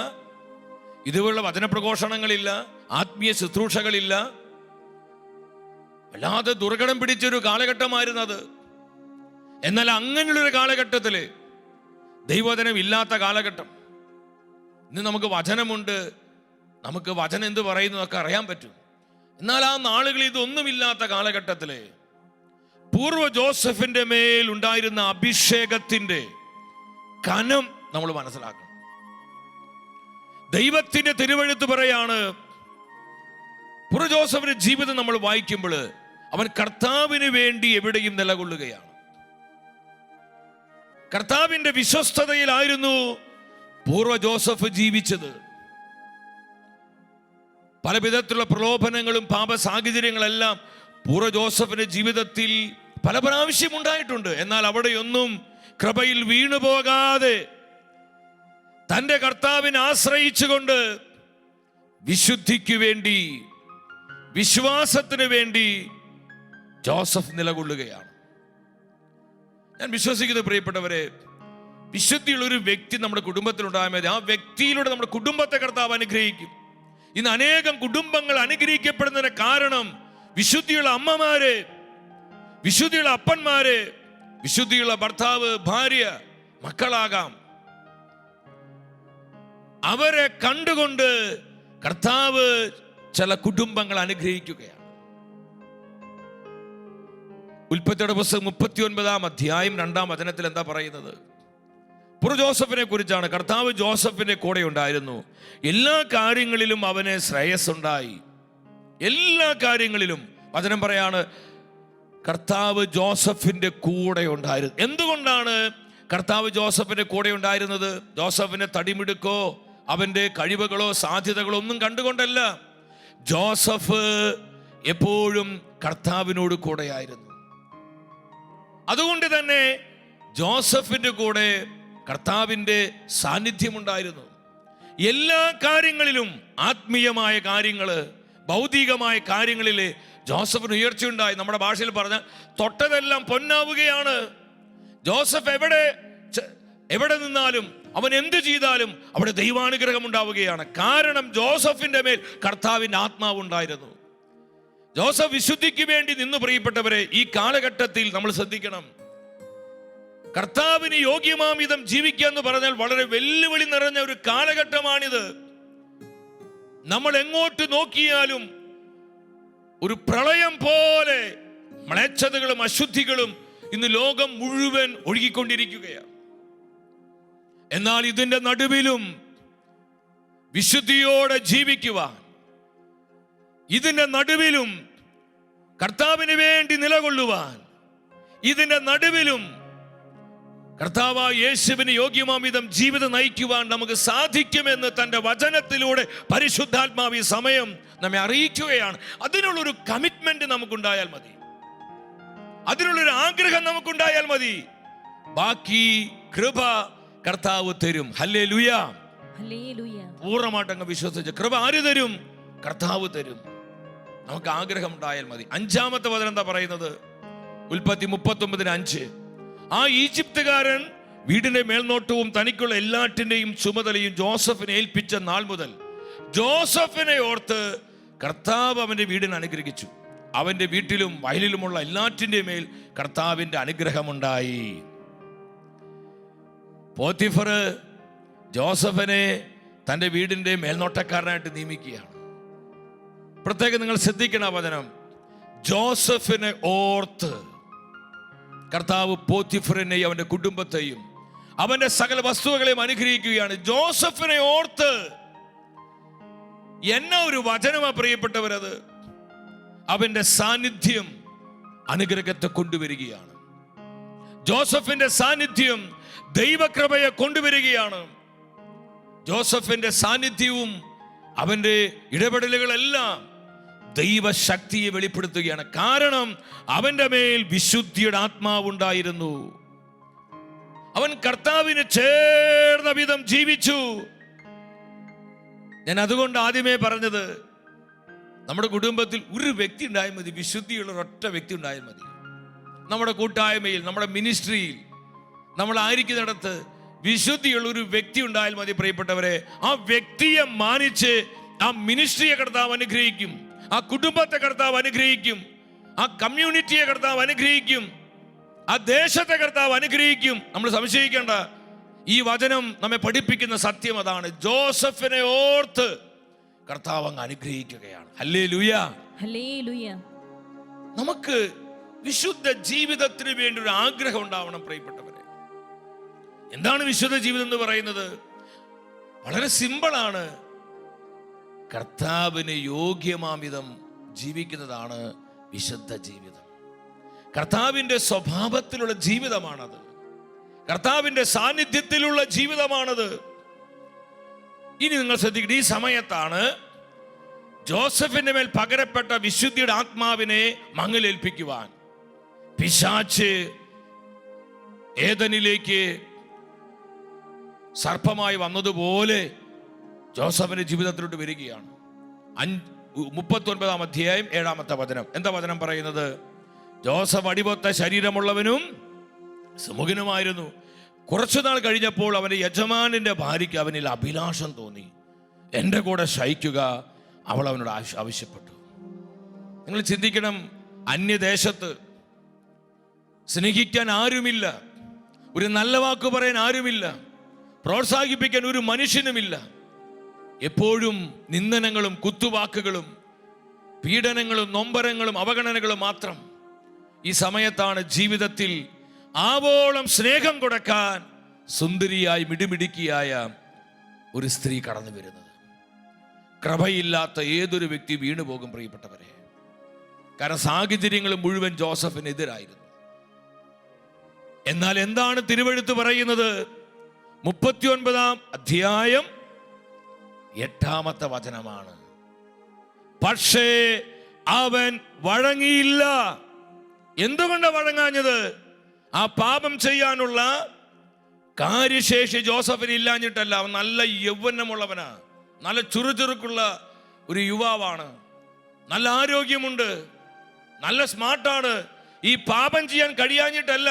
S3: ഇതുപോലുള്ള വചനപ്രഘോഷണങ്ങളില്ല, ആത്മീയ ശുശ്രൂഷകളില്ല. വല്ലാതെ ദുർഘടം പിടിച്ചൊരു കാലഘട്ടമായിരുന്നു അത്. എന്നാൽ അങ്ങനെയുള്ളൊരു കാലഘട്ടത്തില്, ദൈവവചനം ഇല്ലാത്ത കാലഘട്ടം, ഇന്ന് നമുക്ക് വചനമുണ്ട്, നമുക്ക് വചനം എന്ത് പറയുന്നതൊക്കെ അറിയാൻ പറ്റും. എന്നാൽ ആ നാളുകളിൽ ഇതൊന്നുമില്ലാത്ത കാലഘട്ടത്തില് പൂർവ്വ ജോസഫിന്റെ മേൽ ഉണ്ടായിരുന്ന അഭിഷേകത്തിന്റെ കനം നമ്മൾ മനസ്സിലാക്കണം. ദൈവത്തിന്റെ തിരുവെഴുത്ത് പറയാണ്, പൂർവ്വ ജോസഫിന്റെ ജീവിതം നമ്മൾ വായിക്കുമ്പോൾ അവൻ കർത്താവിന് വേണ്ടി എവിടെയും നിലകൊള്ളുകയാണ്. കർത്താവിന്റെ വിശ്വസ്തതയിലായിരുന്നു പൂർവ്വ ജോസഫ് ജീവിച്ചത്. പല വിധത്തിലുള്ള പ്രലോഭനങ്ങളും പാപ സാഹചര്യങ്ങളെല്ലാം പൂർവ്വ ജോസഫിന്റെ ജീവിതത്തിൽ പല പ്രാവശ്യം ഉണ്ടായിട്ടുണ്ട്. എന്നാൽ അവിടെയൊന്നും കൃപയിൽ വീണുപോകാതെ തന്റെ കർത്താവിനെ ആശ്രയിച്ചുകൊണ്ട് വിശുദ്ധിക്ക് വേണ്ടി, വിശ്വാസത്തിന് വേണ്ടി ജോസഫ് നിലകൊള്ളുകയാണ്. ഞാൻ വിശ്വസിക്കുന്ന പ്രിയപ്പെട്ടവരെ, വിശുദ്ധിയുള്ള ഒരു വ്യക്തി നമ്മുടെ കുടുംബത്തിലുണ്ടായാൽ മതി. ആ വ്യക്തിയിലൂടെ നമ്മുടെ കുടുംബത്തെ കർത്താവ് അനുഗ്രഹിക്കും. ഇന്ന് അനേകം കുടുംബങ്ങൾ അനുഗ്രഹിക്കപ്പെടുന്നതിന് കാരണം വിശുദ്ധിയുള്ള അമ്മമാര്, വിശുദ്ധിയുള്ള അപ്പന്മാര്, വിശുദ്ധിയുള്ള ഭർത്താവ്, ഭാര്യ, മക്കളാകാം. അവരെ കണ്ടുകൊണ്ട് കർത്താവ് ചില കുടുംബങ്ങൾ അനുഗ്രഹിക്കുകയാണ്. ഉൽപ്പത്തിയുടെ പുസ്തകം 39-ാം അധ്യായം 2-ാം വചനത്തിൽ എന്താ പറയുന്നത്? പൂർവ്വ ജോസഫിനെ കുറിച്ചാണ്. കർത്താവ് ജോസഫിന്റെ കൂടെ ഉണ്ടായിരുന്നു, എല്ലാ കാര്യങ്ങളിലും അവന് ശ്രേയസ്സുണ്ടായി. എല്ലാ കാര്യങ്ങളിലും വചനം പറയാണ്, കർത്താവ് ജോസഫിന്റെ കൂടെ ഉണ്ടായിരുന്നു. എന്തുകൊണ്ടാണ് കർത്താവ് ജോസഫിന്റെ കൂടെ ഉണ്ടായിരുന്നത്? ജോസഫിന്റെ തടിമിടുക്കോ അവന്റെ കഴിവുകളോ സാധ്യതകളോ ഒന്നും കണ്ടുകൊണ്ടല്ല. ജോസഫ് എപ്പോഴും കർത്താവിനോട് കൂടെയായിരുന്നു. അതുകൊണ്ട് തന്നെ ജോസഫിന്റെ കൂടെ കർത്താവിന്റെ സാന്നിധ്യമുണ്ടായിരുന്നു. എല്ലാ കാര്യങ്ങളിലും, ആത്മീയമായ കാര്യങ്ങള്, ഭൗതികമായ കാര്യങ്ങളിൽ ജോസഫിന് ഉയർച്ചയുണ്ടായി. നമ്മുടെ ഭാഷയിൽ പറഞ്ഞ തൊട്ടതെല്ലാം പൊന്നാവുകയാണ്. ജോസഫ് എവിടെ നിന്നാലും, അവൻ എന്ത് ചെയ്താലും അവിടെ ദൈവാനുഗ്രഹം ഉണ്ടാവുകയാണ്. കാരണം ജോസഫിന്റെ മേൽ കർത്താവിന്റെ ആത്മാവ് ഉണ്ടായിരുന്നു. ജോസഫ് വിശുദ്ധിക്ക് വേണ്ടി നിന്ന്. പ്രിയപ്പെട്ടവരെ, ഈ കാലഘട്ടത്തിൽ നമ്മൾ ശ്രദ്ധിക്കണം, കർത്താവിന് യോഗ്യമാംവിധം ജീവിക്കുക എന്ന് പറഞ്ഞാൽ വളരെ വെല്ലുവിളി നിറഞ്ഞ ഒരു കാലഘട്ടമാണിത്. നമ്മൾ എങ്ങോട്ട് നോക്കിയാലും ഒരു പ്രളയം പോലെ മ്ലേച്ഛതകളും അശുദ്ധികളും ഇന്ന് ലോകം മുഴുവൻ ഒഴുകിക്കൊണ്ടിരിക്കുകയാണ്. എന്നാൽ ഇതിന്റെ നടുവിലും വിശുദ്ധിയോടെ ജീവിക്കുവാൻ, ഇതിന്റെ നടുവിലും കർത്താവിന് വേണ്ടി നിലകൊള്ളുവാൻ, ഇതിന്റെ നടുവിലും കർത്താവായ യേശുവിന് യോഗ്യമാംവിധം ജീവിതം നയിക്കുവാൻ നമുക്ക് സാധിക്കുമെന്ന് തന്റെ വചനത്തിലൂടെ പരിശുദ്ധാത്മാവ് ഈ സമയം നമ്മെ അറിയിക്കുകയാണ്. അതിനുള്ളൊരു കമ്മിറ്റ്മെന്റ് നമുക്കുണ്ടായാൽ മതി, അതിനുള്ളൊരു ആഗ്രഹം നമുക്കുണ്ടായാൽ മതി. ബാക്കി കൃപ കർത്താവ് തരും. Hallelujah,
S4: hallelujah.
S3: പൂർണ്ണമായിട്ടങ്ങ് വിശ്വസിച്ച് കൃപ ആര് തരും? കർത്താവ് തരും. നമുക്ക് ആഗ്രഹം ഉണ്ടായാൽ മതി. 5-ാമത്തെ വചനം എന്താ പറയുന്നത്? ഉൽപ്പത്തി 39:5. ആ ഈജിപ്തുകാരൻ വീടിന്റെ മേൽനോട്ടവും തനിക്കുള്ള എല്ലാറ്റിന്റെയും ചുമതലയും ജോസഫിനെ ഏൽപ്പിച്ച നാൾ മുതൽ ജോസഫിനെ ഓർത്ത് കർത്താവ് അവന്റെ വീടിനെ അനുഗ്രഹിച്ചു. അവന്റെ വീട്ടിലും വയലിലുമുള്ള എല്ലാറ്റിന്റെ മേൽ കർത്താവിന്റെ അനുഗ്രഹമുണ്ടായി. പോത്തിഫർ ജോസഫിനെ തന്റെ വീടിന്റെ മേൽനോട്ടക്കാരനായിട്ട് നിയമിക്കുകയാണ്. പ്രത്യേകം നിങ്ങൾ ശ്രദ്ധിക്കണ വചനം, ജോസഫിനെ ഓർത്ത് കർത്താവ് പോത്തിഫറിനെയും അവന്റെ കുടുംബത്തെയും അവന്റെ സകല വസ്തുക്കളെയും അനുഗ്രഹിക്കുകയാണ്. ജോസഫിനെ ഓർത്ത് എന്നാ ഒരു വചനമാ പ്രിയപ്പെട്ടവരത്. അവന്റെ സാന്നിധ്യം അനുഗ്രഹത്തെ കൊണ്ടുവരികയാണ്. ജോസഫിന്റെ സാന്നിധ്യം ദൈവകൃപയെ കൊണ്ടുവരികയാണ്. ജോസഫിന്റെ സാന്നിധ്യവും അവന്റെ ഇടപെടലുകളെല്ലാം ദൈവശക്തിയെ വെളിപ്പെടുത്തുകയാണ്. കാരണം അവന്റെ മേൽ വിശുദ്ധിയുടെ ആത്മാവുണ്ടായിരുന്നു. അവൻ കർത്താവിന് ചേർന്ന വിധം ജീവിച്ചു. ഞാൻ അതുകൊണ്ട് ആദ്യമേ പറഞ്ഞത്, നമ്മുടെ കുടുംബത്തിൽ ഒരു വ്യക്തി ഉണ്ടായാൽ മതി, വിശുദ്ധിയുള്ള ഒരൊറ്റ വ്യക്തി ഉണ്ടായാൽ മതി. നമ്മുടെ കൂട്ടായ്മയിൽ, നമ്മുടെ മിനിസ്ട്രിയിൽ, നമ്മളായിരിക്കുന്നിടത്ത് വിശുദ്ധിയുള്ള ഒരു വ്യക്തി ഉണ്ടായാൽ മതി പ്രിയപ്പെട്ടവരെ. ആ വ്യക്തിയെ മാനിച്ച് ആ മിനിസ്ട്രിയെ കർത്താവ് അനുഗ്രഹിക്കും, ആ കുടുംബത്തെ കർത്താവ് അനുഗ്രഹിക്കും, ആ കമ്മ്യൂണിറ്റിയെ കർത്താവ് അനുഗ്രഹിക്കും, ആ ദേശത്തെ കർത്താവ് അനുഗ്രഹിക്കും. നമ്മൾ സംശയിക്കേണ്ട. ഈ വചനം നമ്മെ പഠിപ്പിക്കുന്ന സത്യം അതാണ്. ജോസഫിനെ ഓർത്ത് കർത്താവ് അങ്ങ് അനുഗ്രഹിക്കുകയാണ്. Hallelujah,
S4: hallelujah.
S3: നമുക്ക് വിശുദ്ധ ജീവിതത്തിന് വേണ്ടി ഒരു ആഗ്രഹം ഉണ്ടാവണം പ്രിയപ്പെട്ടവരെ. എന്താണ് വിശുദ്ധ ജീവിതം എന്ന് പറയുന്നത്? വളരെ സിമ്പിളാണ്. കർത്താവിന് യോഗ്യമാംവിധം ജീവിക്കുന്നതാണ് വിശുദ്ധ ജീവിതം. കർത്താവിൻ്റെ സ്വഭാവത്തിലുള്ള ജീവിതമാണത്. കർത്താവിൻ്റെ സാന്നിധ്യത്തിലുള്ള ജീവിതമാണത്. ഇനി നിങ്ങൾ ശ്രദ്ധിക്കണം, ഈ സമയത്താണ് ജോസഫിന്റെ മേൽ പകരപ്പെട്ട വിശുദ്ധിയുടെ ആത്മാവിനെ മങ്ങലേൽപ്പിക്കുവാൻ പിശാച് ഏദനിലേക്ക് സർപ്പമായി വന്നതുപോലെ ജോസഫിന്റെ ജീവിതത്തിലോട്ട് വരികയാണ്. 39 അധ്യായം 7-ാമത്തെ വചനം. എന്താ വചനം പറയുന്നത്? ജോസഫ് അടിപൊത്ത ശരീരമുള്ളവനും സുമുഖനുമായിരുന്നു. കുറച്ചുനാൾ കഴിഞ്ഞപ്പോൾ അവന്റെ യജമാനന്റെ ഭാര്യയ്ക്ക് അവനിൽ അഭിലാഷം തോന്നി. എൻ്റെ കൂടെ ശയിക്കുക അവൾ അവനോട് ആവശ്യപ്പെട്ടു. നിങ്ങൾ ചിന്തിക്കണം, അന്യദേശത്ത് സ്നേഹിക്കാൻ ആരുമില്ല, ഒരു നല്ല വാക്ക് പറയാൻ ആരുമില്ല, പ്രോത്സാഹിപ്പിക്കാൻ ഒരു മനുഷ്യനുമില്ല. എപ്പോഴും നിന്ദനങ്ങളും കുത്തുവാക്കുകളും പീഡനങ്ങളും നൊമ്പരങ്ങളും അവഗണനകളും മാത്രം. ഈ സമയത്താണ് ജീവിതത്തിൽ ആവോളം സ്നേഹം കൊടുക്കാൻ സുന്ദരിയായി മിടുമിടുക്കിയായ ഒരു സ്ത്രീ കടന്നു വരുന്നത്. കൃപയില്ലാത്ത ഏതൊരു വ്യക്തി വീണുപോകും പ്രിയപ്പെട്ടവരെ. കാരണം സാഹചര്യങ്ങൾ മുഴുവൻ ജോസഫിനെതിരായിരുന്നു. എന്നാൽ എന്താണ് തിരുവെഴുത്ത് പറയുന്നത്? 39 അധ്യായം 8-ാമത്തെ വചനമാണ്. പക്ഷേ അവൻ വഴങ്ങിയില്ല. എന്തുകൊണ്ട് വഴങ്ങാഞ്ഞത്? ആ പാപം ചെയ്യാനുള്ള കാര്യശേഷി ജോസഫിന് ഇല്ലാഞ്ഞിട്ടല്ല. അവൻ നല്ല യൗവനമുള്ളവനാ, നല്ല ചുറുചുറുക്കുള്ള ഒരു യുവാവാണ്, നല്ല ആരോഗ്യമുണ്ട്, നല്ല സ്മാർട്ടാണ്. ഈ പാപം ചെയ്യാൻ കഴിയാഞ്ഞിട്ടല്ല,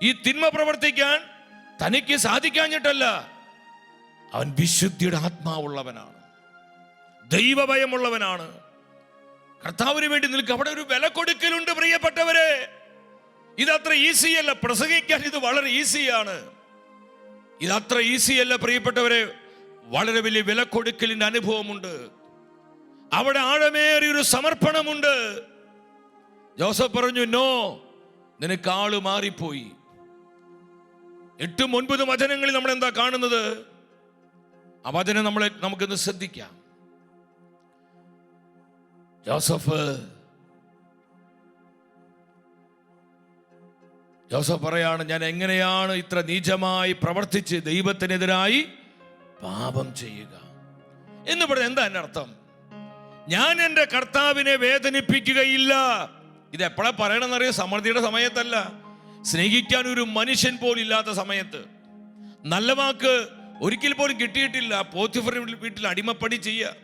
S3: ഈ തിന്മ പ്രവർത്തിക്കാൻ തനിക്ക് സാധിക്കാഞ്ഞിട്ടല്ല. അവൻ വിശുദ്ധിയുടെ ആത്മാവുള്ളവനാണ്, ദൈവഭയമുള്ളവനാണ്, കർത്താവിന് വേണ്ടി നിൽക്കുക. അവിടെ ഒരു വില കൊടുക്കലുണ്ട് പ്രിയപ്പെട്ടവരെ. ഇതത്ര ഈസിയല്ല. പ്രസംഗിക്കാൻ ഇത് വളരെ ഈസിയാണ്. ഇതത്ര ഈസിയല്ല പ്രിയപ്പെട്ടവരെ. വളരെ വലിയ വില കൊടുക്കലിന്റെ അനുഭവമുണ്ട്. അവിടെ ആഴമേറിയൊരു സമർപ്പണമുണ്ട്. ജോസഫ് പറഞ്ഞു, നോ, നിനക്ക് ആള് മാറിപ്പോയി. 8-9 വചനങ്ങളിൽ നമ്മൾ എന്താ കാണുന്നത്? ആ വചനം നമുക്കൊന്ന് ശ്രദ്ധിക്കാം. ജോസഫ് പറയാണ്, ഞാൻ എങ്ങനെയാണ് ഇത്ര നീചമായി പ്രവർത്തിച്ച് ദൈവത്തിനെതിരായി പാപം ചെയ്യുക എന്ന് പറഞ്ഞ എന്താ എൻ്റെ അർത്ഥം? ഞാൻ എൻ്റെ കർത്താവിനെ വേദനിപ്പിക്കുകയില്ല. ഇത് എപ്പോഴാ പറയണമെന്നറിയോ? സമൃദ്ധിയുടെ സമയത്തല്ല, സ്നേഹിക്കാൻ ഒരു മനുഷ്യൻ പോലും ഇല്ലാത്ത സമയത്ത്. നല്ല വാക്ക് ഒരിക്കൽ പോലും കിട്ടിയിട്ടില്ല. പോത്തിഫർ വീട്ടിൽ അടിമപ്പണി ചെയ്യുക.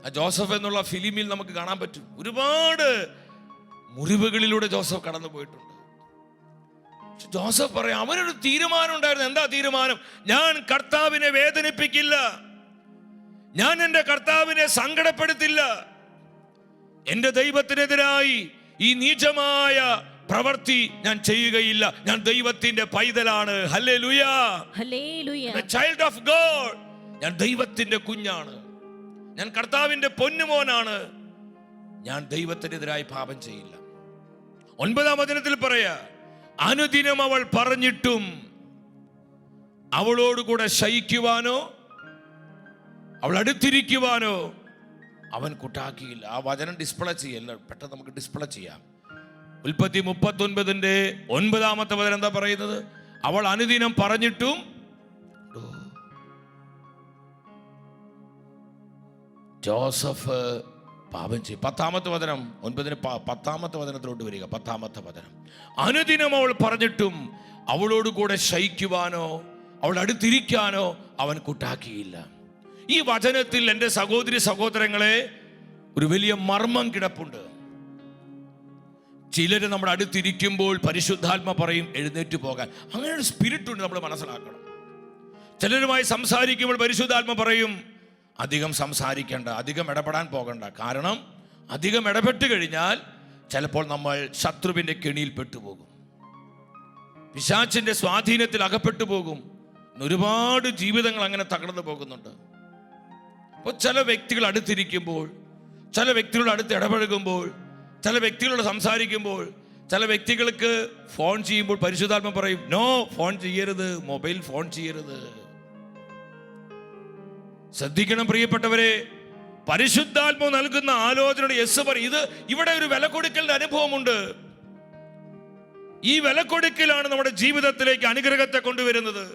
S3: ആ ജോസഫ് എന്നുള്ള ഫിലിമിൽ നമുക്ക് കാണാൻ പറ്റും. ഒരുപാട് മുറിവുകളിലൂടെ ജോസഫ് കടന്നു പോയിട്ടുണ്ട്. ജോസഫ് പറയാം, അവനൊരു തീരുമാനം ഉണ്ടായിരുന്നു. എന്താ തീരുമാനം? ഞാൻ കർത്താവിനെ വേദനിപ്പിക്കില്ല, ഞാൻ എൻ്റെ കർത്താവിനെ സങ്കടപ്പെടുത്തില്ല, എൻ്റെ ദൈവത്തിനെതിരായി ഈ നീചമായ പ്രവൃത്തി ഞാൻ ചെയ്യുകയില്ല. ഞാൻ ദൈവത്തിന്റെ പൈതലാണ്. Hallelujah,
S4: hallelujah.
S3: Child of God. ഞാൻ ദൈവത്തിന്റെ കുഞ്ഞാണ്, ഞാൻ കർത്താവിന്റെ പൊന്നുമോനാണ്. ഞാൻ ദൈവത്തിനെതിരായി പാപം ചെയ്യില്ല. 9-ാം വചനത്തിൽ പറയാ, അനുദിനം അവൾ പറഞ്ഞിട്ടും അവളോടുകൂടെ ശയിക്കുവാനോ അവൾ അടുത്തിരിക്കുവാനോ അവൻ കൂട്ടാക്കിയില്ല. ആ വചനം ഡിസ്പ്ലേ ചെയ്യല്ല, പെട്ടെന്ന് നമുക്ക് ഡിസ്പ്ലേ ചെയ്യാം. ഉൽപ്പത്തി 39-9 വചനം എന്താ പറയുന്നത്? അവൾ അനുദിനം പറഞ്ഞിട്ടും ജോസഫ് പാപം ചെയ്യും. 10-ാമത്തെ വചനം 9-ന് 10-ാമത്തെ വചനത്തിലോട്ട് വരിക. 10-ാമത്തെ വചനം, അനുദിനം അവൾ പറഞ്ഞിട്ടും അവളോട് കൂടെ ശയിക്കുവാനോ അവൾ അടുത്തിരിക്കാനോ അവൻ കൂട്ടാക്കിയില്ല. ഈ വചനത്തിൽ എൻ്റെ സഹോദരി സഹോദരങ്ങളെ ഒരു വലിയ മർമ്മം കിടപ്പുണ്ട്. ചിലര് നമ്മുടെ അടുത്തിരിക്കുമ്പോൾ പരിശുദ്ധാത്മ പറയും എഴുന്നേറ്റ് പോകാൻ. അങ്ങനെ ഒരു സ്പിരിറ്റ് ഉണ്ട്, നമ്മൾ മനസ്സിലാക്കണം. ചിലരുമായി സംസാരിക്കുമ്പോൾ പരിശുദ്ധാത്മ പറയും അധികം സംസാരിക്കേണ്ട, അധികം ഇടപെടാൻ പോകണ്ട. കാരണം അധികം ഇടപെട്ട് കഴിഞ്ഞാൽ ചിലപ്പോൾ നമ്മൾ ശത്രുവിൻ്റെ കെണിയിൽ പെട്ടുപോകും, പിശാചിന്റെ സ്വാധീനത്തിൽ അകപ്പെട്ടു പോകും. ഒരുപാട് ജീവിതങ്ങൾ അങ്ങനെ തകർന്നു പോകുന്നുണ്ട്. അപ്പോൾ ചില വ്യക്തികൾ അടുത്തിരിക്കുമ്പോൾ, ചില വ്യക്തികളുടെ അടുത്ത് ഇടപഴകുമ്പോൾ, ചില വ്യക്തികളോട് സംസാരിക്കുമ്പോൾ, ചില വ്യക്തികൾക്ക് ഫോൺ ചെയ്യുമ്പോൾ പരിശുദ്ധാത്മ പറയും നോ, ഫോൺ ചെയ്യരുത്, മൊബൈൽ ഫോൺ ചെയ്യരുത്. ശ്രദ്ധിക്കണം പ്രിയപ്പെട്ടവരെ, പരിശുദ്ധാത്മ നൽകുന്ന ആലോചനയുടെ യെസ് പറയും. ഇത് ഇവിടെ ഒരു വില കൊടുക്കലിന്റെ അനുഭവമുണ്ട്. ഈ വില കൊടുക്കലാണ് നമ്മുടെ ജീവിതത്തിലേക്ക് അനുഗ്രഹത്തെ കൊണ്ടുവരുന്നത്.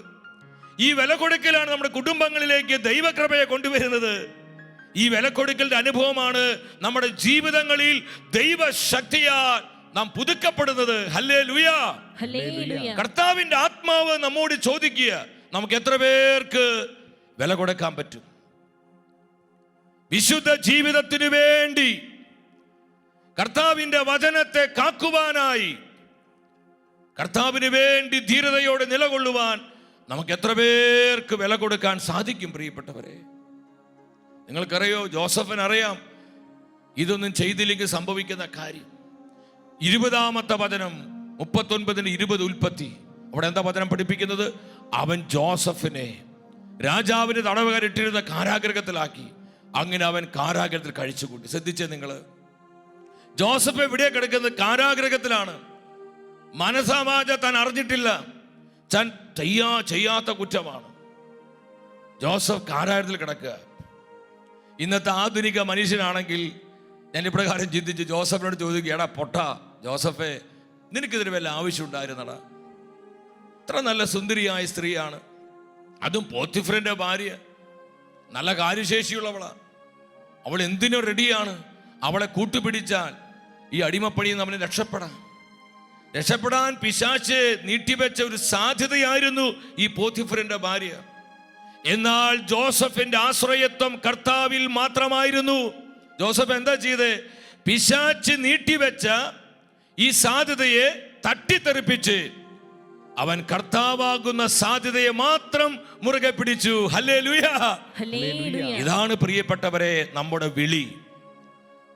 S3: ഈ വില കൊടുക്കലാണ് നമ്മുടെ കുടുംബങ്ങളിലേക്ക് ദൈവകൃപയെ കൊണ്ടുവരുന്നത്. ഈ വില കൊടുക്കലിന്റെ അനുഭവമാണ് നമ്മുടെ ജീവിതങ്ങളിൽ ദൈവശക്തിയാൽ നാം പുതുക്കപ്പെടുന്നത്. Hallelujah,
S4: hallelujah.
S3: കർത്താവിന്റെ ആത്മാവ് നമ്മോട് ചോദിക്കുക, നമുക്ക് എത്ര പേർക്ക് വില കൊടുക്കാൻ പറ്റും? വിശുദ്ധ ജീവിതത്തിനു വേണ്ടി കർത്താവിന്റെ വചനത്തെ കാക്കുവാനായി, കർത്താവിന് വേണ്ടി ധീരതയോടെ നിലകൊള്ളുവാൻ നമുക്ക് എത്ര പേർക്ക് വില കൊടുക്കാൻ സാധിക്കും? പ്രിയപ്പെട്ടവരെ, നിങ്ങൾക്കറിയോ, ജോസഫിനറിയാം ഇതൊന്നും ചെയ്തില്ലെങ്കിൽ സംഭവിക്കുന്ന കാര്യം. 20-ാമത്തെ വചനം 39:20 ഉൽപ്പത്തി. അവിടെ എന്താ വചനം പഠിപ്പിക്കുന്നത്? അവൻ ജോസഫിനെ രാജാവിന് തടവുകാരിട്ടിരുന്ന കാരാഗ്രഹത്തിലാക്കി. അങ്ങനെ അവൻ കാരാഗ്രഹത്തിൽ കഴിച്ചുകൂട്ടി. ശ്രദ്ധിച്ചേ നിങ്ങൾ, ജോസഫ് എവിടെയാ കിടക്കുന്നത്? കാരാഗ്രഹത്തിലാണ്. മനസാമാജ താൻ അറിഞ്ഞിട്ടില്ല, താൻ ചെയ്യാത്ത കുറ്റമാണ്. ജോസഫ് കാരാഗ്രഹത്തിൽ കിടക്കുക. ഇന്നത്തെ ആധുനിക മനുഷ്യനാണെങ്കിൽ ഞാൻ ഇപ്രകാരം ചിന്തിച്ച് ജോസഫിനോട് ചോദിക്കുക, എടാ പൊട്ട ജോസഫേ, നിനക്കിതിന് വല്ല ആവശ്യമുണ്ടായിരുന്നടാ? ഇത്ര നല്ല സുന്ദരിയായ സ്ത്രീയാണ്, അതും പോത്തിഫറിന്റെ ഭാര്യ, നല്ല കാര്യശേഷിയുള്ളവളാ. അവൾ എന്തിനോ റെഡിയാണ്. അവളെ കൂട്ടുപിടിച്ചാൽ ഈ അടിമപ്പണിയിൽ നമ്മൾ രക്ഷപ്പെടാൻ പിശാച് നീട്ടിവെച്ച ഒരു സാധ്യതയായിരുന്നു ഈ പോത്തിഫറിന്റെ ഭാര്യ. എന്നാൽ ജോസഫിന്റെ ആശ്രയത്വം കർത്താവിൽ മാത്രമായിരുന്നു. ജോസഫ് എന്താ ചെയ്തേ? പിശാച് നീട്ടിവെച്ച ഈ സാധ്യതയെ തട്ടിത്തെറിപ്പിച്ച് അവൻ കർത്താവാകുന്ന സാധ്യതയെ മാത്രം മുറുകെ പിടിച്ചു. Hallelujah,
S4: hallelujah.
S3: ഇതാണ് പ്രിയപ്പെട്ടവരെ നമ്മുടെ വിളി.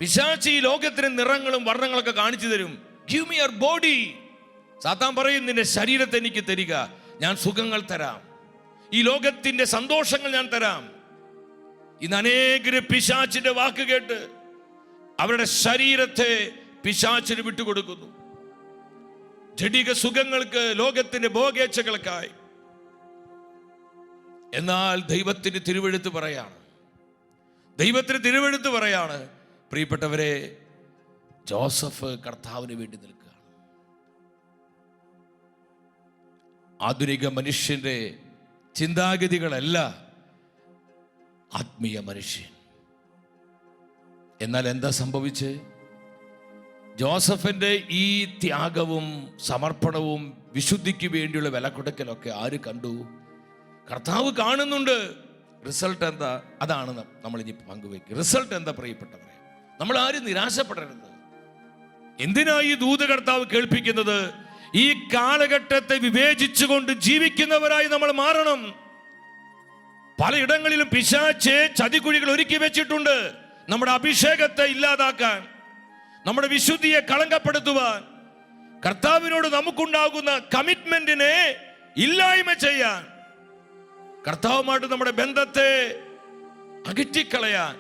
S3: പിശാച് ഈ ലോകത്തിന് നിറങ്ങളും വർണ്ണങ്ങളൊക്കെ കാണിച്ചു തരും. Give me your body. സാത്താൻ പറയും, നിന്റെ ശരീരത്തെ എനിക്ക് തരിക, ഞാൻ സുഖങ്ങൾ തരാം, ഈ ലോകത്തിന്റെ സന്തോഷങ്ങൾ ഞാൻ തരാം. ഇന്ന് അനേകര് പിശാചിന്റെ വാക്ക് കേട്ട് അവരുടെ ശരീരത്തെ പിശാചിന് വിട്ടുകൊടുക്കുന്നു, ജഡിക സുഖങ്ങൾക്ക്, ലോകത്തിന്റെ ഭോഗേച്ഛകൾക്കായി. എന്നാൽ ദൈവത്തിന്റെ തിരുവെഴുത്ത് പറയാണ്, പ്രിയപ്പെട്ടവരെ, ജോസഫ് കർത്താവിന് വേണ്ടി നിൽക്കുകയാണ്. ആധുനിക മനുഷ്യന്റെ ചിന്താഗതികളല്ല ആത്മീയ മനുഷ്യൻ. എന്നാൽ എന്താ സംഭവിച്ച്? ജോസഫിന്റെ ഈ ത്യാഗവും സമർപ്പണവും വിശുദ്ധിക്ക് വേണ്ടിയുള്ള വില കൊടുക്കലൊക്കെ ആര് കണ്ടു? കർത്താവ് കാണുന്നുണ്ട്. റിസൾട്ട് എന്താ? അതാണ് നമ്മൾ ഇനി പങ്കുവെക്കുക. റിസൾട്ട് എന്താ പ്രിയപ്പെട്ടവരെ? നമ്മൾ ആരും നിരാശപ്പെടരുത്. എന്തിനാ ഈ ദൂത് കർത്താവ് കേൾപ്പിക്കുന്നത്? ഈ കാലഘട്ടത്തെ വിവേചിച്ചുകൊണ്ട് ജീവിക്കുന്നവരായി നമ്മൾ മാറണം. പലയിടങ്ങളിലും പിശാച് ചതിക്കുഴികൾ ഒരുക്കി വെച്ചിട്ടുണ്ട്, നമ്മുടെ അഭിഷേകത്തെ ഇല്ലാതാക്കാൻ, നമ്മുടെ വിശുദ്ധിയെ കളങ്കപ്പെടുത്തുവാൻ, കർത്താവിനോട് നമുക്കുണ്ടാകുന്ന കമ്മിറ്റ്മെന്റിനെ ഇല്ലായ്മ ചെയ്യാൻ, കർത്താവുമായിട്ട് നമ്മുടെ ബന്ധത്തെ അകറ്റിക്കളയാൻ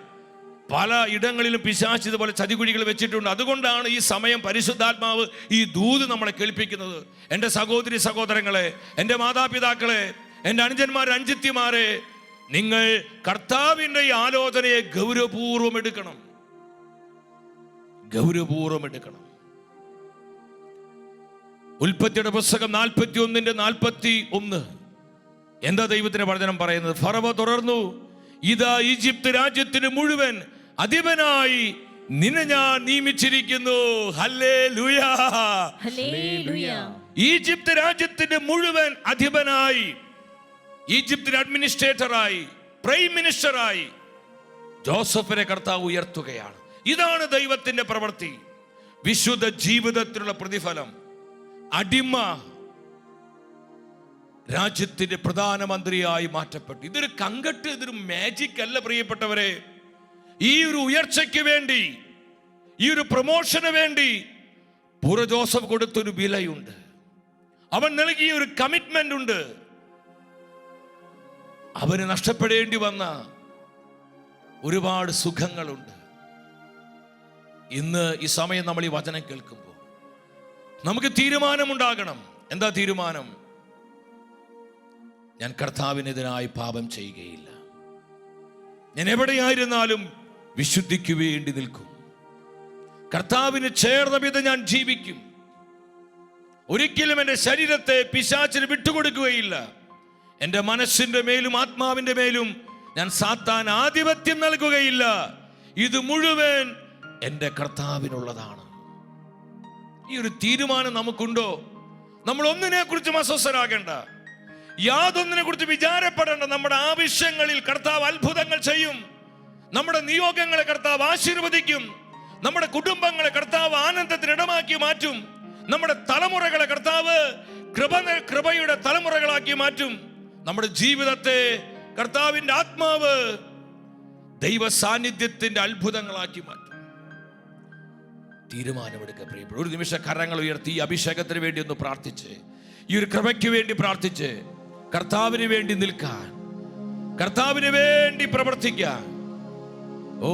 S3: പല ഇടങ്ങളിലും പിശാച് ഇതുപോലെ ചതികുഴികൾ വെച്ചിട്ടുണ്ട്. അതുകൊണ്ടാണ് ഈ സമയം പരിശുദ്ധാത്മാവ് ഈ ദൂത് നമ്മളെ കേൾപ്പിക്കുന്നത്. എൻ്റെ സഹോദരി സഹോദരങ്ങളെ, എൻ്റെ മാതാപിതാക്കളെ, എൻ്റെ അനുജന്മാരെ, അനുജത്തിമാരെ, നിങ്ങൾ കർത്താവിൻ്റെ ഈ ആലോചനയെ ഗൗരവപൂർവം എടുക്കണം. ഉൽപ്പത്തിയുടെ പുസ്തകം 41:41 എന്താ ദൈവത്തിന്റെ വചനം പറയുന്നത്? ഫറവ തുടർന്നു, ഇതാ ഈജിപ്ത് രാജ്യത്തിന് മുഴുവൻ അധിപനായി നിന്നെ ഞാൻ നിയമിച്ചിരിക്കുന്നു. Hallelujah,
S4: hallelujah.
S3: ഈജിപ്ത് രാജ്യത്തിന്റെ മുഴുവൻ അധിപനായി, ഈജിപ്തിന്റെ അഡ്മിനിസ്ട്രേറ്ററായി, പ്രൈം മിനിസ്റ്ററായി ജോസഫിനെ കർത്താവ് ഉയർത്തുകയാണ്. ഇതാണ് ദൈവത്തിന്റെ പ്രവൃത്തി. വിശുദ്ധ ജീവിതത്തിനുള്ള പ്രതിഫലം. അടിമ രാജ്യത്തിന്റെ പ്രധാനമന്ത്രിയായി മാറ്റപ്പെട്ടു. ഇതൊരു കങ്കട്ട്, ഇതൊരു മാജിക് അല്ല പ്രിയപ്പെട്ടവരെ. ഈ ഒരു ഉയർച്ചയ്ക്ക് വേണ്ടി, ഈ ഒരു പ്രൊമോഷന് വേണ്ടി പൂർവ്വ ജോസഫ് കൊടുത്തൊരു വിലയുണ്ട്. അവൻ നൽകിയ ഒരു കമ്മിറ്റ്മെന്റ് ഉണ്ട്. അവന് നഷ്ടപ്പെടേണ്ടി വന്ന ഒരുപാട് സുഖങ്ങളുണ്ട്. ഇന്ന് ഈ സമയം നമ്മൾ ഈ വചനം കേൾക്കുമ്പോൾ നമുക്ക് തീരുമാനമുണ്ടാകണം. എന്താ തീരുമാനം? ഞാൻ കർത്താവിനെതിരായി പാപം ചെയ്യുകയില്ല. ഞാൻ എവിടെയായിരുന്നാലും വിശുദ്ധിക്ക് വേണ്ടി നിൽക്കും. കർത്താവിന് ചേർന്ന വിധം ഞാൻ ജീവിക്കും. ഒരിക്കലും എൻ്റെ ശരീരത്തെ പിശാചിന് വിട്ടുകൊടുക്കുകയില്ല. എൻ്റെ മനസ്സിന്റെ മേലും ആത്മാവിന്റെ മേലും ഞാൻ സാത്താൻ ആധിപത്യം നൽകുകയില്ല. ഇത് മുഴുവൻ എൻ്റെ കർത്താവിനുള്ളതാണ്. ഈ ഒരു തീരുമാനം നമുക്കുണ്ടോ? നമ്മൾ ഒന്നിനെ കുറിച്ചും അസ്വസ്ഥരാകേണ്ട, യാതൊന്നിനെ കുറിച്ച് വിചാരപ്പെടേണ്ട. നമ്മുടെ ആവശ്യങ്ങളിൽ കർത്താവ് അത്ഭുതങ്ങൾ ചെയ്യും. നമ്മുടെ നിയോഗങ്ങളെ കർത്താവ് ആശീർവദിക്കും. നമ്മുടെ കുടുംബങ്ങളെ കർത്താവ് ആനന്ദത്തിന് ഇടമാക്കി മാറ്റും. നമ്മുടെ തലമുറകളെ കർത്താവ് കൃപയുടെ തലമുറകളാക്കി മാറ്റും. നമ്മുടെ ജീവിതത്തെ കർത്താവിന്റെ ആത്മാവ് ദൈവ സാന്നിധ്യത്തിന്റെ അത്ഭുതങ്ങളാക്കി മാറ്റും. തീരുമാനമെടുക്കുക പ്രിയപ്പെട്ട. ഒരു നിമിഷം കരങ്ങൾ ഉയർത്തി ഈ അഭിഷേകത്തിന് വേണ്ടി ഒന്ന് പ്രാർത്ഥിച്ച്, ഈ ഒരു കൃപയ്ക്ക് വേണ്ടി പ്രാർത്ഥിച്ച്, കർത്താവിന് വേണ്ടി നിൽക്കാൻ, കർത്താവിന് വേണ്ടി പ്രവർത്തിക്കാൻ. ഓ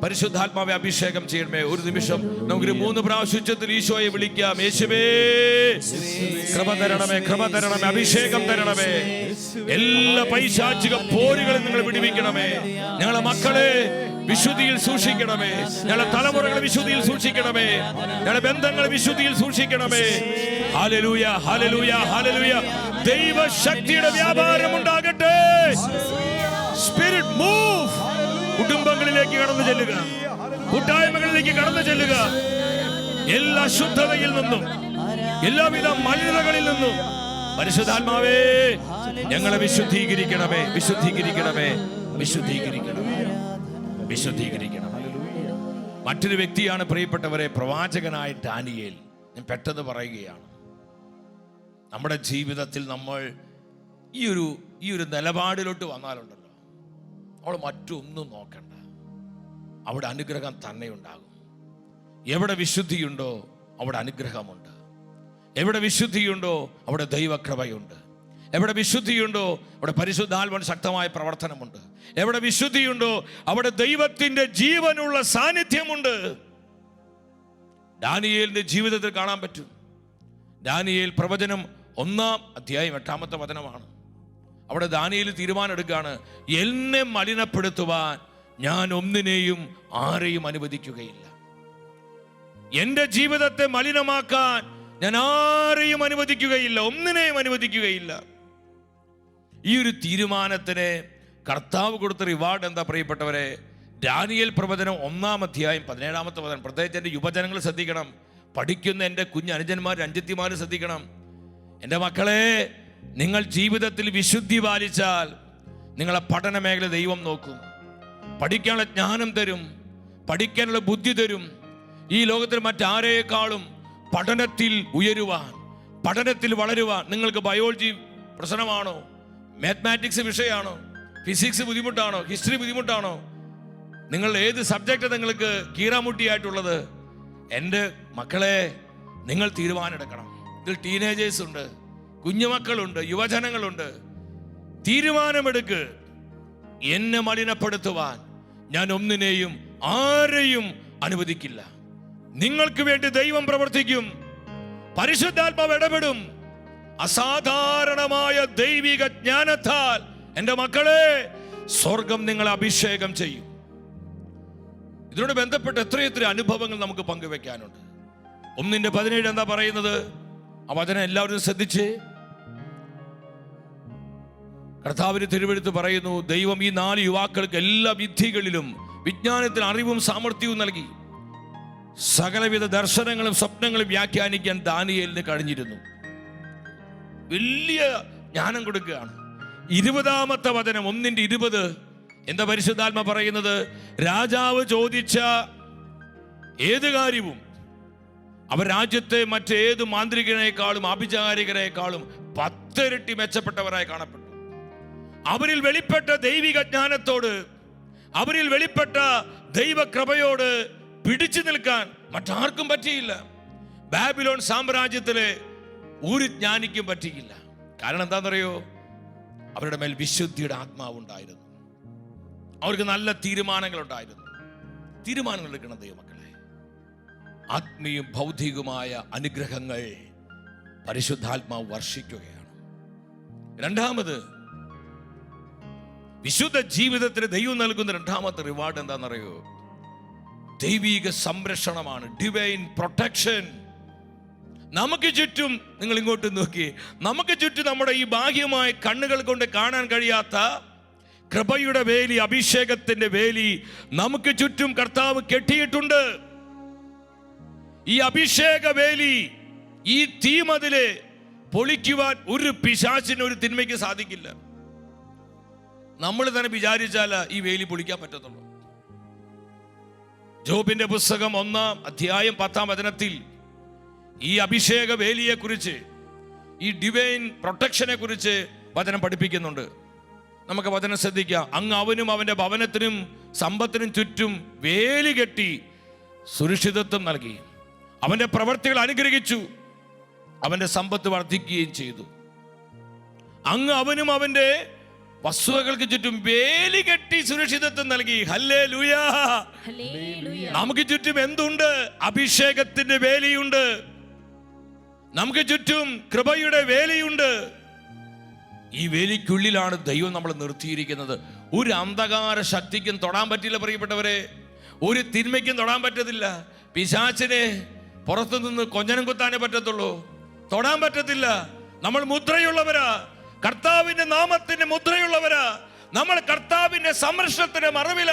S3: പരിശുദ്ധാത്മാവെ അഭിഷേകം ചെയ്യണമേ. ഒരു നിമിഷം നമുക്കൊരു 3 പ്രാവശ്യത്തിൽ ഈശോയെ വിളിക്കാം. യേശുവേ കൃപ തരണമേ, കൃപ തരണമേ, അഭിഷേകം തരണമേ. എല്ലാ പൈശാചിക പോരുകളും നിങ്ങൾ വിടുവിക്കണമേ. ഞങ്ങളെ മക്കളെ വിശുദ്ധിയിൽ സൂക്ഷിക്കണമേ. ഞങ്ങളുടെ തലമുറകളെ വിശുദ്ധിയിൽ സൂക്ഷിക്കണമേ. ഞങ്ങളുടെ ബന്ധങ്ങളെ വിശുദ്ധിയിൽ സൂക്ഷിക്കണമേ. Hallelujah, hallelujah, hallelujah. ദൈവശക്തിയുടെ വ്യാപാരം ഉണ്ടാകട്ടെ. Spirit move. കുടുംബങ്ങളിലേക്ക് കടന്നു ചെല്ലുക, കൂട്ടായ്മകളിലേക്ക് കടന്നു ചെല്ലുക. എല്ലാ ശുദ്ധതയിൽ നിന്നും, എല്ലാവിധ മലിനതകളിൽ നിന്നും പരിശുദ്ധാത്മാവേ ഞങ്ങളെ വിശുദ്ധീകരിക്കണമേ, വിശുദ്ധീകരിക്കണമേ, വിശുദ്ധീകരിക്കണമേ, വിശുദ്ധീകരിക്കണമേ. മറ്റൊരു വ്യക്തിയാണ് പ്രിയപ്പെട്ടവരെ പ്രവാചകനായ ദാനിയേൽ. ഞാൻ പെട്ടെന്ന് പറയുകയാണ്. നമ്മുടെ ജീവിതത്തിൽ നമ്മൾ ഈ ഒരു നിലപാടിലോട്ട് വന്നാലുണ്ടല്ലോ, അവൾ മറ്റൊന്നും നോക്കണ്ട. അവിടെ അനുഗ്രഹം തന്നെ ഉണ്ടാകും. എവിടെ വിശുദ്ധിയുണ്ടോ അവിടെ അനുഗ്രഹമുണ്ട്. എവിടെ വിശുദ്ധിയുണ്ടോ അവിടെ ദൈവകൃപയുണ്ട്. എവിടെ വിശുദ്ധിയുണ്ടോ അവിടെ പരിശുദ്ധാത്മാവിന്റെ ശക്തമായ പ്രവർത്തനമുണ്ട്. എവിടെ വിശുദ്ധിയുണ്ടോ അവിടെ ദൈവത്തിന്റെ ജീവനുള്ള സാന്നിധ്യമുണ്ട്. ദാനിയേലിന്റെ ജീവിതത്തിൽ കാണാൻ പറ്റും. ദാനിയേൽ പ്രവചനം 1-ാം അധ്യായം 8-ാമത്തെ വചനമാണ്. അവിടെ ദാനിയേൽ തീരുമാനം എടുക്കുകയാണ്, എന്നെ മലിനപ്പെടുത്തുവാൻ ഞാൻ ഒന്നിനെയും ആരെയും അനുവദിക്കുകയില്ല. എന്റെ ജീവിതത്തെ മലിനമാക്കാൻ ഞാൻ ആരെയും അനുവദിക്കുകയില്ല, ഒന്നിനെയും അനുവദിക്കുകയില്ല. ഈ ഒരു തീരുമാനത്തിന് കർത്താവ് കൊടുത്ത റിവാർഡ് എന്താ പ്രിയപ്പെട്ടവരെ? ദാനിയേൽ പ്രവചനം 1-ാം അധ്യായം 17-ാമത്തെ വചനം. പ്രത്യേകിച്ച് എൻ്റെ യുവജനങ്ങൾ ശ്രദ്ധിക്കണം. പഠിക്കുന്ന എൻ്റെ കുഞ്ഞ് അനുജന്മാർ, അനുജത്തിമാർ ശ്രദ്ധിക്കണം. എൻ്റെ മക്കളെ, നിങ്ങൾ ജീവിതത്തിൽ വിശുദ്ധി പാലിച്ചാൽ നിങ്ങളെ പഠന മേഖല ദൈവം നോക്കും. പഠിക്കാനുള്ള ജ്ഞാനം തരും, പഠിക്കാനുള്ള ബുദ്ധി തരും. ഈ ലോകത്തിൽ മറ്റാരേക്കാളും പഠനത്തിൽ ഉയരുവാൻ, പഠനത്തിൽ വളരുവാൻ. നിങ്ങൾക്ക് ബയോളജി പ്രശ്നമാണോ? മാത്തമാറ്റിക്സ് വിഷയമാണോ? ഫിസിക്സ് ബുദ്ധിമുട്ടാണോ? ഹിസ്റ്ററി ബുദ്ധിമുട്ടാണോ? നിങ്ങൾ ഏത് സബ്ജക്റ്റ് നിങ്ങൾക്ക് കീറാമുട്ടിയായിട്ടുള്ളത്? എൻ്റെ മക്കളെ, നിങ്ങൾ തീരുമാനമെടുക്കണം. ഇതിൽ ടീനേജേഴ്സ് ഉണ്ട്, കുഞ്ഞുമക്കളുണ്ട്, യുവജനങ്ങളുണ്ട്. തീരുമാനമെടുക്ക്. എന്നെ മലിനപ്പെടുത്തുവാൻ ഞാൻ ഒന്നിനെയും ആരെയും അനുവദിക്കില്ല. നിങ്ങൾക്ക് വേണ്ടി ദൈവം പ്രവർത്തിക്കും. പരിശുദ്ധാത്മാവ് ഇടപെടും. അസാധാരണമായ ദൈവിക ജ്ഞാനത്താൽ എൻ്റെ മക്കളെ സ്വർഗം നിങ്ങളെ അഭിഷേകം ചെയ്യും. ഇതിനോട് ബന്ധപ്പെട്ട് എത്രയെത്ര അനുഭവങ്ങൾ നമുക്ക് പങ്കുവെക്കാനുണ്ട്. 1:17 എന്താ പറയുന്നത്? ആ വചനം എല്ലാവരും ശ്രദ്ധിച്ച്. കർത്താവിന്റെ തിരുവെഴുത്ത് പറയുന്നു, ദൈവം ഈ 4 യുവാക്കൾക്ക് എല്ലാ വിദ്യകളിലും വിജ്ഞാനത്തിന് അറിവും സാമർഥ്യവും നൽകി. സകലവിധ ദർശനങ്ങളും സ്വപ്നങ്ങളും വ്യാഖ്യാനിക്കാൻ ദാനിയേലിന് കഴിഞ്ഞിരുന്നു. വലിയ ജ്ഞാനം കൊടുക്കുകയാണ്. 20-ാമത്തെ വചനം 1:20 എന്താ പരിശുദ്ധാത്മ പറയുന്നത്? രാജാവ് ചോദിച്ച ഏത് കാര്യവും അവർ രാജ്യത്തെ മറ്റേത് മാന്ത്രികനേക്കാളും ആഭിചാരികനേക്കാളും 10 ഇരട്ടി മെച്ചപ്പെട്ടവരായി കാണപ്പെട്ടു. അവരിൽ വെളിപ്പെട്ട ദൈവിക ജ്ഞാനത്തോട്, അവരിൽ വെളിപ്പെട്ട ദൈവകൃപയോട് പിടിച്ചു നിൽക്കാൻ മറ്റാർക്കും പറ്റിയില്ല. ബാബിലോൺ സാമ്രാജ്യത്തിലെ ഒരു ജ്ഞാനിക്കും പറ്റിയില്ല. കാരണം എന്താണെന്നറിയോ? അവരുടെ മേൽ വിശുദ്ധിയുടെ ആത്മാവുണ്ടായിരുന്നു. അവർക്ക് നല്ല തീരുമാനങ്ങൾ ഉണ്ടായിരുന്നു. തീരുമാനങ്ങൾ എടുക്കണം ദൈവമക്കളെ. ആത്മീയ ഭൗതികമായ അനുഗ്രഹങ്ങൾ പരിശുദ്ധാത്മാവ് വർഷിക്കുകയാണ്. രണ്ടാമത്, വിശുദ്ധ ജീവിതത്തിന് ദൈവം നൽകുന്ന രണ്ടാമത്തെ റിവാർഡ് എന്താണെന്നറിയോ? ദൈവിക സംരക്ഷണമാണ്, ഡിവൈൻ പ്രൊട്ടക്ഷൻ. നമുക്ക് ചുറ്റും, നിങ്ങൾ ഇങ്ങോട്ട് നോക്കി, നമുക്ക് ചുറ്റും നമ്മുടെ ഈ ബാഹ്യമായ കണ്ണുകൾ കൊണ്ട് കാണാൻ കഴിയാത്ത കൃപയുടെ വേലി, അഭിഷേകത്തിന്റെ വേലി നമുക്ക് ചുറ്റും കർത്താവ് കെട്ടിയിട്ടുണ്ട്. ഈ അഭിഷേക വേലി, ഈ തീമതില് പൊളിക്കുവാൻ ഒരു പിശാചിന്, ഒരു തിന്മയ്ക്ക് സാധിക്കില്ല. നമ്മൾ തന്നെ വിചാരിച്ചാൽ ഈ വേലി പൊളിക്കാൻ പറ്റത്തുള്ളൂ. ജോബിന്റെ പുസ്തകം 1-ാം അധ്യായം 10-ാം വചനത്തിൽ ഈ അഭിഷേക വേലിയെ കുറിച്ച്, ഈ ഡിവൈൻ പ്രൊട്ടക്ഷനെ കുറിച്ച് വചനം പഠിപ്പിക്കുന്നുണ്ട്. നമുക്ക് വചനം ശ്രദ്ധിക്കാം. അങ്ങ് അവനും അവന്റെ ഭവനത്തിനും സമ്പത്തിനും ചുറ്റും വേലി കെട്ടി സുരക്ഷിതത്വം നൽകി, അവന്റെ പ്രവർത്തികൾ അനുഗ്രഹിച്ചു, അവന്റെ സമ്പത്ത് വർദ്ധിക്കുകയും ചെയ്തു. അങ്ങ് അവനും അവന്റെ വസ്തുവകൾക്ക് ചുറ്റും വേലി കെട്ടി സുരക്ഷിതത്വം നൽകി. ഹല്ലേലൂയ. നമുക്ക് ചുറ്റും എന്തുണ്ട്? അഭിഷേകത്തിന്റെ വേലിയുണ്ട്. നമുക്ക് ചുറ്റും കൃപയുടെ വേലിയുണ്ട്. ഈ വേലിക്കുള്ളിലാണ് ദൈവം നമ്മളെ നിർത്തിയിരിക്കുന്നത്. ഒരു അന്ധകാര ശക്തിക്കും തൊടാൻ പറ്റില്ല പ്രിയപ്പെട്ടവരെ. ഒരു തിന്മയ്ക്കും തൊടാൻ പറ്റത്തില്ല. പിശാചിനെ പുറത്തു നിന്ന് കൊഞ്ഞനം കുത്താനേ പറ്റത്തുള്ളൂ, തൊടാൻ പറ്റത്തില്ല. നമ്മൾ മുദ്രയുള്ളവരാ, കർത്താവിന്റെ നാമത്തിന്റെ മുദ്രയുള്ളവരാ. നമ്മൾ കർത്താവിന്റെ സംരക്ഷണത്തിന് മറവില,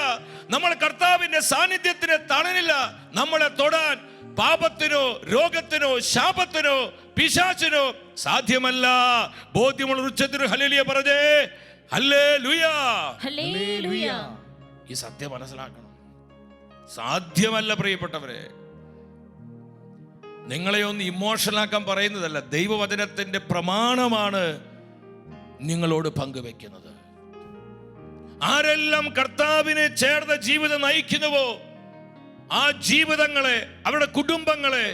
S3: നമ്മൾ കർത്താവിന്റെ സാന്നിധ്യത്തിന് തണലില്ല. നമ്മളെ തൊടാൻ പാപത്തിനോ രോഗത്തിനോ ശാപത്തിനോ പിശാചിനോ സാധ്യമല്ല. ബോധ്യമുള്ള ഉച്ചത്തിൽ ഹല്ലേലൂയ പറഞ്ഞേ. ഹല്ലേലൂയ. ഈ സത്യം മനസ്സിലാക്കണം. സാധ്യമല്ല പ്രിയപ്പെട്ടവരെ. നിങ്ങളെ ഒന്ന് ഇമോഷണലാക്കാൻ പറയുന്നതല്ല, ദൈവവചനത്തിന്റെ പ്രമാണമാണ് നിങ്ങളോട് പങ്കുവെക്കുന്നത്. ആരെല്ലാം കർത്താവിനെ ചേർന്ന ജീവിതം നയിക്കുന്നുവോ ആ ജീവിതങ്ങളെ, അവരുടെ കുടുംബങ്ങളെ,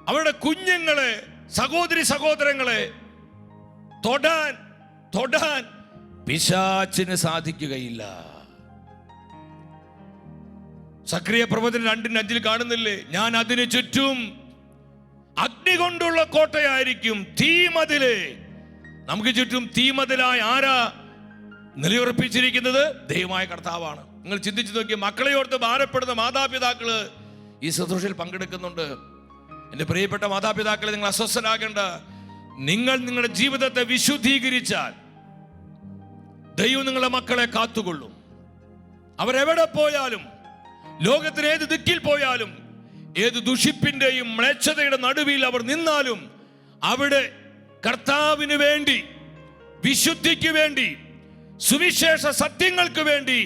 S3: അവരുടെ കുഞ്ഞുങ്ങളെ, സഹോദരി സഹോദരങ്ങളെ തൊടാൻ പിശാചിന് സാധിക്കുകയില്ല. സക്രിയ പ്രവചനം 2:5 കാണുന്നില്ലേ? ഞാൻ അതിന് ചുറ്റും അഗ്നി കൊണ്ടുള്ള കോട്ടയായിരിക്കും, തീമതില്. നമുക്ക് ചുറ്റും തീമതിലായി ആരാ നിലയുറപ്പിച്ചിരിക്കുന്നത്? ദൈവമായ കർത്താവാണ്. നിങ്ങൾ ചിന്തിച്ചു നോക്കിയ, മക്കളെ ഓർത്ത് ഭാരപ്പെടുന്ന മാതാപിതാക്കള് ഈ ശുശ്രൂഷയിൽ പങ്കെടുക്കുന്നുണ്ട്. എൻ്റെ പ്രിയപ്പെട്ട മാതാപിതാക്കളെ, നിങ്ങൾ അസ്വസ്ഥരാകേണ്ട. നിങ്ങൾ നിങ്ങളുടെ ജീവിതത്തെ വിശുദ്ധീകരിച്ചാൽ ദൈവം നിങ്ങളുടെ മക്കളെ കാത്തുകൊള്ളും. അവരെവിടെ പോയാലും, ലോകത്തിന് ഏത് ദിക്കിൽ പോയാലും, ഏത് ദുഷിപ്പിന്റെയും മ്ലേച്ഛതയുടെ നടുവിൽ അവർ നിന്നാലും, അവിടെ കർത്താവിന് വേണ്ടി, വിശുദ്ധിക്ക് വേണ്ടി, സുവിശേഷ സത്യങ്ങൾക്ക് വേണ്ടി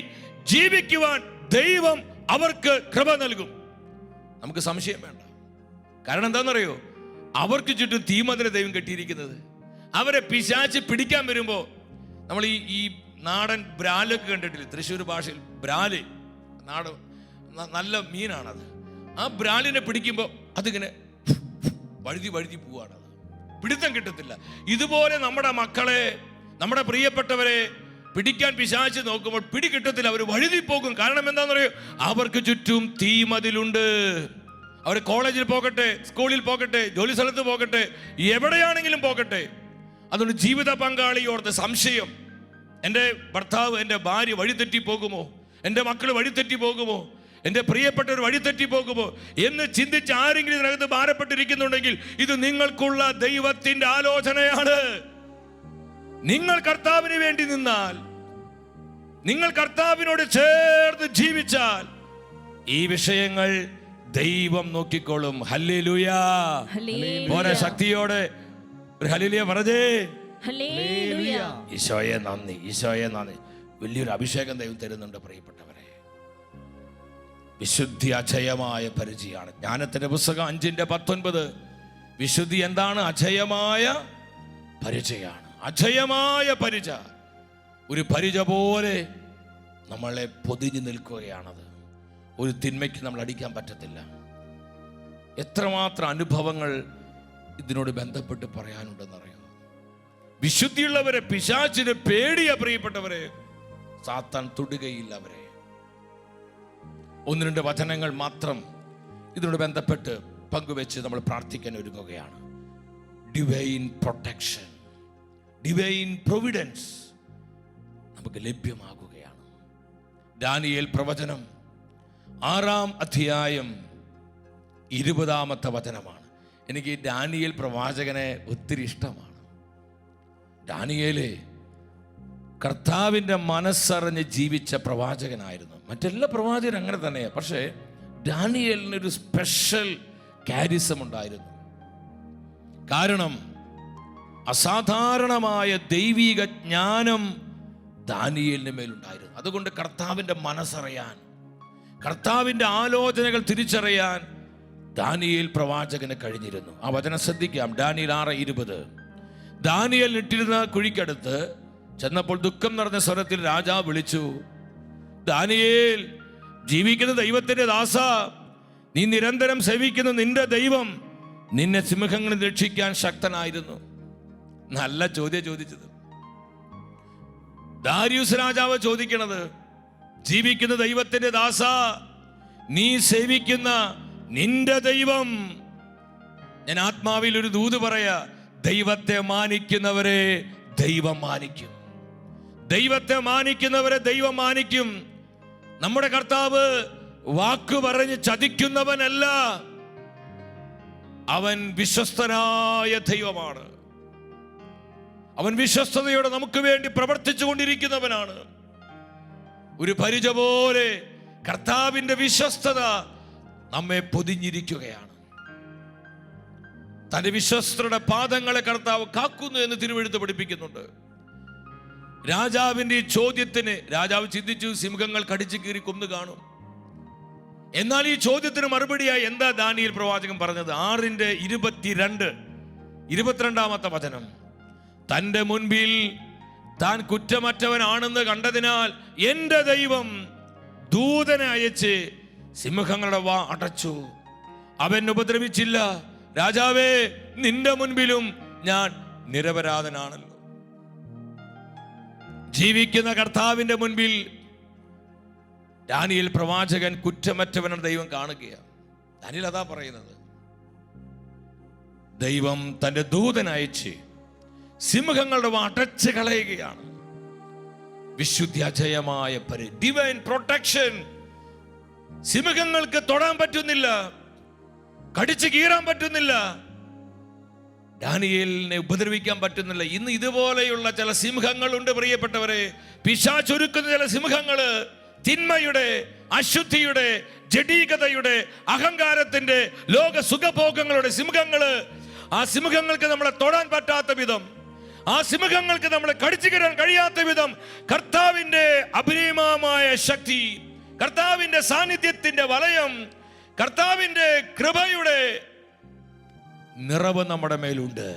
S3: ജീവിക്കുവാൻ ദൈവം അവർക്ക് കൃപ നൽകും. നമുക്ക് സംശയം വേണ്ട. കാരണം എന്താണെന്നറിയോ? അവർക്ക് ചുറ്റും തീമതിലെ ദൈവം കെട്ടിയിരിക്കുന്നത്. അവരെ പിശാച് പിടിക്കാൻ വരുമ്പോ, നമ്മൾ ഈ നാടൻ ബ്രാലൊക്കെ കണ്ടിട്ടില്ലേ? തൃശ്ശൂർ ഭാഷയിൽ ബ്രാല്, നാടൻ നല്ല മീനാണത്. ആ ബ്രാലിനെ പിടിക്കുമ്പോൾ അതിങ്ങനെ വഴുതി പോവാണ്. പിടുത്തം കിട്ടത്തില്ല. ഇതുപോലെ നമ്മുടെ മക്കളെ, നമ്മുടെ പ്രിയപ്പെട്ടവരെ പിടിക്കാൻ പിശാച് നോക്കുമ്പോൾ പിടി കിട്ടത്തില്ല, അവർ വഴുതി പോകും. കാരണം എന്താണെന്നറിയോ? അവർക്ക് ചുറ്റും തീമതിലുണ്ട്. അവർ കോളേജിൽ പോകട്ടെ, സ്കൂളിൽ പോകട്ടെ, ജോലി സ്ഥലത്ത് പോകട്ടെ, എവിടെയാണെങ്കിലും പോകട്ടെ. അതുകൊണ്ട് ജീവിത പങ്കാളിയോർത്ത് സംശയം, എൻ്റെ ഭർത്താവ്, എൻ്റെ ഭാര്യ വഴിതെറ്റി പോകുമോ, എൻ്റെ മക്കൾ വഴിതെറ്റി പോകുമോ, എൻ്റെ പ്രിയപ്പെട്ടവർ വഴിതെറ്റി പോകുമോ എന്ന് ചിന്തിച്ച് ആരെങ്കിലും ഇതിനകത്ത് ഭാരപ്പെട്ടിരിക്കുന്നുണ്ടെങ്കിൽ ഇത് നിങ്ങൾക്കുള്ള ദൈവത്തിന്റെ ആലോചനയാണ്. നിങ്ങൾ കർത്താവിന് വേണ്ടി നിന്നാൽ, നിങ്ങൾ കർത്താവിനോട് ചേർന്ന് ജീവിച്ചാൽ ഈ വിഷയങ്ങൾ ദൈവം നോക്കിക്കോളും. ഹല്ലേലൂയ. ഓരോ ശക്തിയോടെ ഒരു ഹല്ലേലൂയ പറഞ്ഞേ.
S4: ഹല്ലേലൂയ.
S3: ഈശോയെ നന്ദി, ഈശോയെ നന്ദി. വലിയൊരു അഭിഷേകം ദൈവം തരുന്നുണ്ട് പ്രിയപ്പെട്ടവരെ. വിശുദ്ധി അജയമായ പരിചയാണ്. ജ്ഞാനത്തിന്റെ പുസ്തകം 5:19. വിശുദ്ധി എന്താണ്? അജയമായ പരിചയാണ്. അജയമായ പരിച. ഒരു പരിച പോലെ നമ്മളെ പൊതിഞ്ഞു നിൽക്കുകയാണത്. ഒരു തിന്മയ്ക്ക് നമ്മൾ അടിക്കാൻ പറ്റത്തില്ല. എത്രമാത്രം അനുഭവങ്ങൾ ഇതിനോട് ബന്ധപ്പെട്ട് പറയാനുണ്ടെന്നറിയോ? വിശുദ്ധിയുള്ളവരെ പിശാചിന് പേടിയ പ്രിയപ്പെട്ടവരെ. സാത്താൻ തൊടുകയില്ല അവരെ. 1-2 വചനങ്ങൾ മാത്രം ഇതിനോട് ബന്ധപ്പെട്ട് പങ്കുവെച്ച് നമ്മൾ പ്രാർത്ഥിക്കാൻ ഒരുങ്ങുകയാണ്. ഡിവൈൻ പ്രൊട്ടക്ഷൻ, ഡിവൈൻ പ്രൊവിഡൻസ് നമുക്ക് ലഭ്യമാകുകയാണ്. ദാനിയേൽ പ്രവചനം 6-ാം അധ്യായം 20-ാമത്തെ വചനമാണ്. എനിക്ക് ഈ ദാനിയേൽ പ്രവാചകനെ ഒത്തിരി ഇഷ്ടമാണ്. ദാനിയേല് കർത്താവിൻ്റെ മനസ്സറിഞ്ഞ് ജീവിച്ച പ്രവാചകനായിരുന്നു. മറ്റെല്ലാ പ്രവാചകരും അങ്ങനെ തന്നെയാണ്. പക്ഷേ ദാനിയേലിനൊരു സ്പെഷ്യൽ കാരിസം ഉണ്ടായിരുന്നു. കാരണം അസാധാരണമായ ദൈവിക ജ്ഞാനം ദാനിയേലിന് മേലുണ്ടായിരുന്നു. അതുകൊണ്ട് കർത്താവിൻ്റെ മനസ്സറിയാൻ, കർത്താവിൻ്റെ ആലോചനകൾ തിരിച്ചറിയാൻ ദാനിയേൽ പ്രവാചകന് കഴിഞ്ഞിരുന്നു. ആ വചനം ശ്രദ്ധിക്കാം. ദാനിയേൽ 6:20. ദാനിയേൽ ഇട്ടിരുന്ന കുഴിക്കടുത്ത് ചെന്നപ്പോൾ ദുഃഖം നിറഞ്ഞ സ്വരത്തിൽ രാജാവ് വിളിച്ചു, ദാനിയേൽ, ജീവിക്കുന്ന ദൈവത്തിന്റെ ദാസ, നീ നിരന്തരം സേവിക്കുന്ന നിന്റെ ദൈവം നിന്നെ സിംഹങ്ങളിൽ രക്ഷിക്കാൻ ശക്തനായിരുന്നു. നല്ല ചോദ്യം ചോദിച്ചത്. ദാരിയൂസ് രാജാവ് ചോദിക്കണത്, ജീവിക്കുന്ന ദൈവത്തിന്റെ ദാസ, നീ സേവിക്കുന്ന നിന്റെ ദൈവം, ഞാൻ ആത്മാവിൽ ഒരു ദൂത് പറയാ, ദൈവത്തെ മാനിക്കുന്നവരെ ദൈവം മാനിക്കും. ദൈവത്തെ മാനിക്കുന്നവരെ ദൈവം മാനിക്കും. നമ്മുടെ കർത്താവ് വാക്ക് പറഞ്ഞ് ചതിക്കുന്നവനല്ല. അവൻ വിശ്വസ്തനായ ദൈവമാണ്. അവൻ വിശ്വസ്തയോടെ നമുക്ക് വേണ്ടി പ്രവർത്തിച്ചു കൊണ്ടിരിക്കുന്നവനാണ്. ഒരു പരിച പോലെ കർത്താവിന്റെ വിശ്വസ്തത നമ്മെ പൊതിഞ്ഞിരിക്കുകയാണ്. തന്റെ വിശ്വസ്തരുടെ പാദങ്ങളെ കർത്താവ് കാക്കുന്നു എന്ന് തിരുവെഴുത്ത് പഠിപ്പിക്കുന്നുണ്ട്. രാജാവിന്റെ ഈ ചോദ്യത്തിന് രാജാവ് ചിന്തിച്ചു, സിംഹങ്ങൾ കടിച്ചു കീറി കൊന്നു കാണും. എന്നാൽ ഈ ചോദ്യത്തിന് മറുപടിയായി എന്താ ദാനിയേൽ പ്രവാചകൻ പറഞ്ഞത്? 6:22-22 വചനം. തന്റെ മുൻപിൽ താൻ കുറ്റമറ്റവനാണെന്ന് കണ്ടതിനാൽ എന്റെ ദൈവം ദൂതനെ അയച്ച് സിംഹങ്ങളുടെ വാ അടച്ചു, അവൻ ഉപദ്രവിച്ചില്ല. രാജാവേ, നിന്റെ മുൻപിലും ഞാൻ നിരപരാധനാണല്ലോ. ജീവിക്കുന്ന കർത്താവിന്റെ മുൻപിൽ ദാനിയേൽ പ്രവാചകൻ കുറ്റമറ്റവനെന്ന് ദൈവം കാണുകയാണ്. ദാനിയേൽ അതാ പറയുന്നത്. ദൈവം തന്റെ ദൂതനയച്ച് സിംഹങ്ങളുടെ വാ അടച്ചു കളയുകയാണ്. വിശുദ്ധി അജയമായ ഡിവൈൻ പ്രൊട്ടക്ഷൻ. സിംഹങ്ങൾക്ക് തൊടാൻ പറ്റുന്നില്ല, കടിച്ചു കീറാൻ പറ്റുന്നില്ല, ദാനിയേലിനെ ഉപദ്രവിക്കാൻ പറ്റുന്നില്ല. ഇന്ന് ഇതുപോലെയുള്ള ചില സിംഹങ്ങളുണ്ട് പ്രിയപ്പെട്ടവരെ. പിശാചൊരുക്കുന്ന ചില സിംഹങ്ങള്, തിന്മയുടെ, അശുദ്ധിയുടെ, ജഡീകതയുടെ, അഹങ്കാരത്തിന്റെ, ലോക സുഖഭോഗങ്ങളുടെ സിംഹങ്ങള്. ആ സിംഹങ്ങൾക്ക് നമ്മളെ തൊടാൻ പറ്റാത്ത വിധം, ആ സിംഹങ്ങൾക്ക് നമ്മളെ കടിച്ചു കീറാൻ കഴിയാത്ത വിധം കർത്താവിന്റെ അപരിമമായ ശക്തി, കർത്താവിന്റെ സാന്നിധ്യത്തിന്റെ വലയം, കർത്താവിന്റെ കൃപയുടെ നിറവ് നമ്മുടെ മേലുണ്ട്.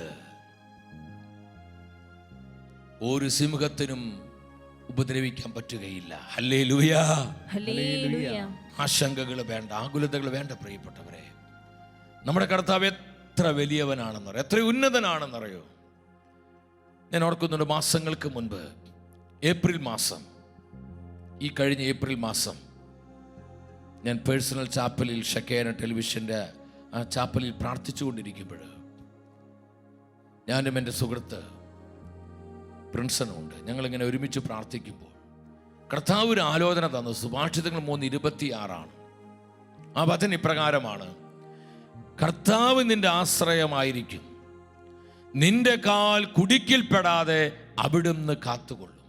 S3: ഒരു സിംഹത്തിനും ഉപദ്രവിക്കാൻ പറ്റുകയില്ല. Hallelujah,
S4: hallelujah.
S3: ആശങ്കകൾ വേണ്ട, ആകുലതകൾ വേണ്ട പ്രിയപ്പെട്ടവരെ. നമ്മുടെ കർത്താവ് എത്ര വലിയവനാണെന്നറിയോ, എത്ര ഉന്നതനാണെന്നറിയോ. ഞാൻ ഓർക്കുന്നുണ്ട്, മാസങ്ങൾക്ക് മുൻപ് ഏപ്രിൽ മാസം, ഈ കഴിഞ്ഞ ഏപ്രിൽ മാസം ഞാൻ പേഴ്സണൽ ചാപ്പലിൽ ഷക്കേന ടെലിവിഷൻ്റെ ആ ചാപ്പലിൽ പ്രാർത്ഥിച്ചുകൊണ്ടിരിക്കുമ്പോൾ ഞാനും എൻ്റെ സുഹൃത്ത് പ്രിൻസനും ഉണ്ട്. ഞങ്ങളിങ്ങനെ ഒരുമിച്ച് പ്രാർത്ഥിക്കുമ്പോൾ കർത്താവ് ഒരു ആലോചന തന്നു. സുഭാഷിതങ്ങൾ 3:26 ആ വചനം ഇപ്രകാരമാണ്: കർത്താവ് നിന്റെ ആശ്രയമായിരിക്കും, നിന്റെ കാൽ കുടുക്കിൽപ്പെടാതെ അവിടുന്ന് കാത്തുകൊള്ളും.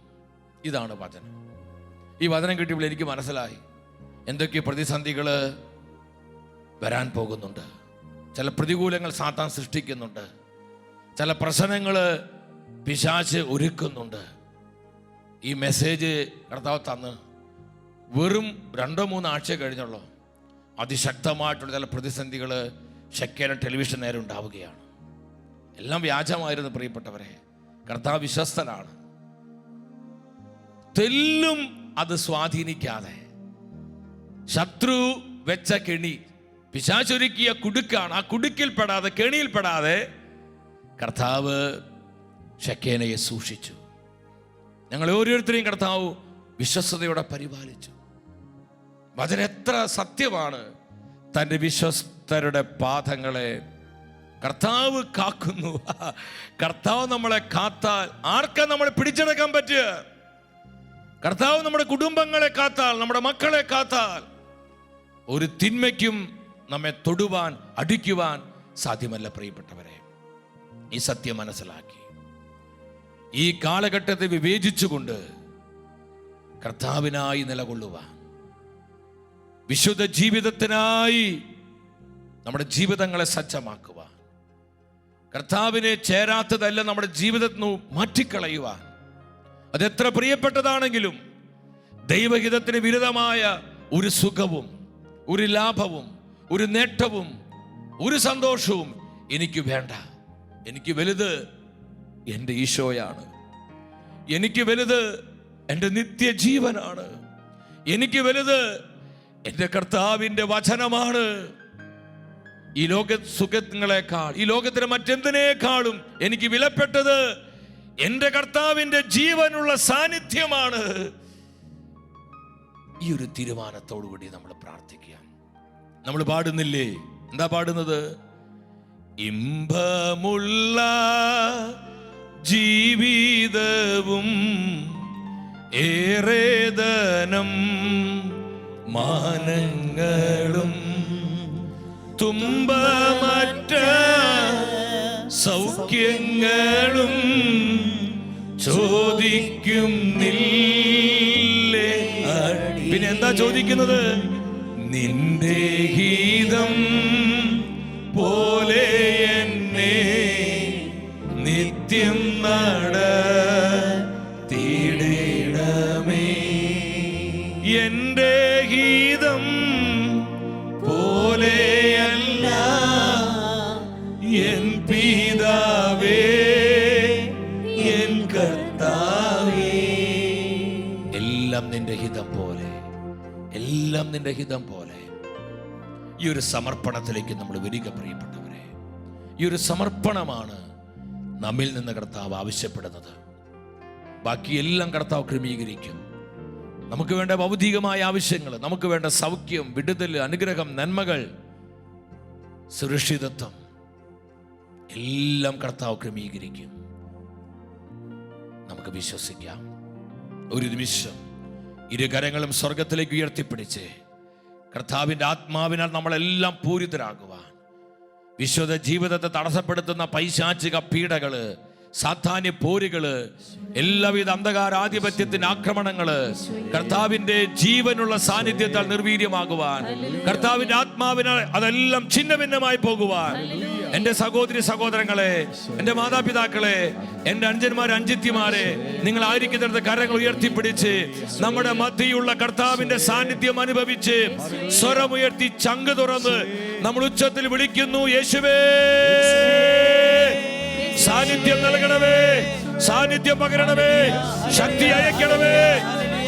S3: ഇതാണ് വചനം. ഈ വചനം കിട്ടിയപ്പോൾ എനിക്ക് മനസ്സിലായി എന്തൊക്കെ പ്രതിസന്ധികൾ വരാൻ പോകുന്നുണ്ട്. ചില പ്രതികൂലങ്ങൾ സാത്താൻ സൃഷ്ടിക്കുന്നുണ്ട്. ചില പ്രശ്നങ്ങൾ പിശാച് ഒരുക്കുന്നുണ്ട്. ഈ മെസ്സേജ് കർത്താവ് തന്ന് വെറും 2-3 ആഴ്ച കഴിഞ്ഞുള്ളൂ, അതിശക്തമായിട്ടുള്ള ചില പ്രതിസന്ധികൾ ശെക്കേന ടെലിവിഷൻ നേരെ ഉണ്ടാവുകയാണ്. എല്ലാം വ്യാജമായിരുന്നു പ്രിയപ്പെട്ടവരെ. കർത്താവ് വിശ്വസ്തനാണ്. തെല്ലും അത് സ്വാധീനിക്കാതെ, ശത്രു വെച്ച കെണി, പിശാചൊരുക്കിയ കുടുക്കാണ്, ആ കുടുക്കിൽപ്പെടാതെ, കെണിയിൽപ്പെടാതെ കർത്താവ് ശെക്കേനയെ സൂക്ഷിച്ചു. ഞങ്ങൾ ഓരോരുത്തരെയും കർത്താവ് വിശ്വസ്തയോടെ പരിപാലിച്ചു. വചനം എത്ര സത്യമാണ്. തൻ്റെ വിശ്വസ്തരുടെ പാദങ്ങളെ കർത്താവ് കാക്കുന്നു. കർത്താവ് നമ്മളെ കാത്താൽ ആർക്കാ നമ്മളെ പിടിച്ചെടുക്കാൻ പറ്റുക? കർത്താവ് നമ്മുടെ കുടുംബങ്ങളെ കാത്താൽ, നമ്മുടെ മക്കളെ കാത്താൽ, ഒരു തിന്മയ്ക്കും നമ്മെ തൊടുവാൻ, അടിക്കുവാൻ സാധ്യമല്ല. പ്രിയപ്പെട്ടവരെ, ഈ സത്യം മനസ്സിലാക്കി ഈ കാലഘട്ടത്തെ വിവേചിച്ചുകൊണ്ട് കർത്താവിനായി നിലകൊള്ളുവാൻ, വിശുദ്ധ ജീവിതത്തിനായി നമ്മുടെ ജീവിതങ്ങളെ സജ്ജമാക്കുവാൻ, കർത്താവിനെ ചേരാത്തതല്ല നമ്മുടെ ജീവിതത്തിൽ നിന്ന് മാറ്റിക്കളയുവാൻ, അതെത്ര പ്രിയപ്പെട്ടതാണെങ്കിലും ദൈവഹിതത്തിന് വിരുദ്ധമായ ഒരു സുഖവും, ഒരു ലാഭവും, ഒരു നേട്ടവും, ഒരു സന്തോഷവും എനിക്ക് വേണ്ട. എനിക്ക് വലുത് എൻ്റെ ഈശോയാണ്. എനിക്ക് വലുത് എൻ്റെ നിത്യജീവനാണ്. എനിക്ക് വലുത് എൻ്റെ കർത്താവിൻ്റെ വചനമാണ്. ഈ ലോക സുഖങ്ങളെക്കാൾ, ഈ ലോകത്തിലെ മറ്റെന്തിനേക്കാളും എനിക്ക് വിലപ്പെട്ടത് എൻ്റെ കർത്താവിൻ്റെ ജീവനുള്ള സാന്നിധ്യമാണ്. ഈ ഒരു തീരുമാനത്തോടുകൂടി നമ്മൾ പ്രാർത്ഥിക്കാം. നമ്മൾ പാടുന്നില്ലേ? എന്താ പാടുന്നത്? ഇമ്പമുള്ള ജീവിതവും ഏറേദനം മാനങ്ങളും തുമ്പമറ്റ സൗഖ്യങ്ങളും ചോദിക്കുന്നില്ലേ. പിന്നെ എന്താ ചോദിക്കുന്നത്? നിന്റെ ഗീതം പോലെ എന്നെ നിത്യം നടത്തിയിടണമേ. എന്റെ ഗീതം പോലെയല്ല എൻ പിതാവേ, എൻ കർത്താവേ. എല്ലാം നിന്റെ ഹിതം പോലെ, എല്ലാം നിന്റെ ഹിതം പോലെ. ഈ ഒരു സമർപ്പണത്തിലേക്ക് നമ്മൾ വരിക പ്രിയപ്പെട്ടവരെ. ഈ ഒരു സമർപ്പണമാണ് നമ്മിൽ നിന്ന് കർത്താവ് ആവശ്യപ്പെടുന്നത്. ബാക്കിയെല്ലാം കർത്താവ് ക്രമീകരിക്കും. നമുക്ക് വേണ്ട ഭൗതികമായ ആവശ്യങ്ങൾ, നമുക്ക് വേണ്ട സൗഖ്യം, വിടുതൽ, അനുഗ്രഹം, നന്മകൾ, സുരക്ഷിതത്വം എല്ലാം കർത്താവ് ക്രമീകരിക്കും. നമുക്ക് വിശ്വസിക്കാം. ഒരു നിമിഷം ഇരു കരങ്ങളും സ്വർഗത്തിലേക്ക് ഉയർത്തിപ്പിടിച്ച് കർത്താവിൻ്റെ ആത്മാവിനാൽ നമ്മളെല്ലാം പൂരിതരാകുവാൻ, വിശുദ്ധ ജീവിതത്തെ തടസ്സപ്പെടുത്തുന്ന പൈശാചിക പീഡകള്, സാത്താന്യ പോരുകള്, എല്ലാവിധ അന്ധകാരാധിപത്യത്തിന്റെ ആക്രമണങ്ങള് കർത്താവിന്റെ ജീവനുള്ള സാന്നിധ്യത്താൽ നിർവീര്യമാകുവാൻ, കർത്താവിന്റെ ആത്മാവിനാൽ അതെല്ലാം ഛിന്നഭിന്നമായി പോകുവാൻ, എന്റെ സഹോദരി സഹോദരങ്ങളെ, എന്റെ മാതാപിതാക്കളെ, എന്റെ അഞ്ചന്മാരെ, അഞ്ചിത്യമാരെ, നിങ്ങൾ ആയിരിക്കുന്നിടത്ത് കരങ്ങൾ ഉയർത്തിപ്പിടിച്ച് നമ്മുടെ മധ്യയുള്ള കർത്താവിന്റെ സാന്നിധ്യം അനുഭവിച്ച് സ്വരമുയർത്തി ചങ്ക് തുറന്ന് നമ്മൾ ഉച്ചത്തിൽ വിളിക്കുന്നു, യേശുവേ സാന്നിധ്യം നൽകണമേ, സാന്നിധ്യം പകരണമേ, ശക്തി അയക്കണമേ.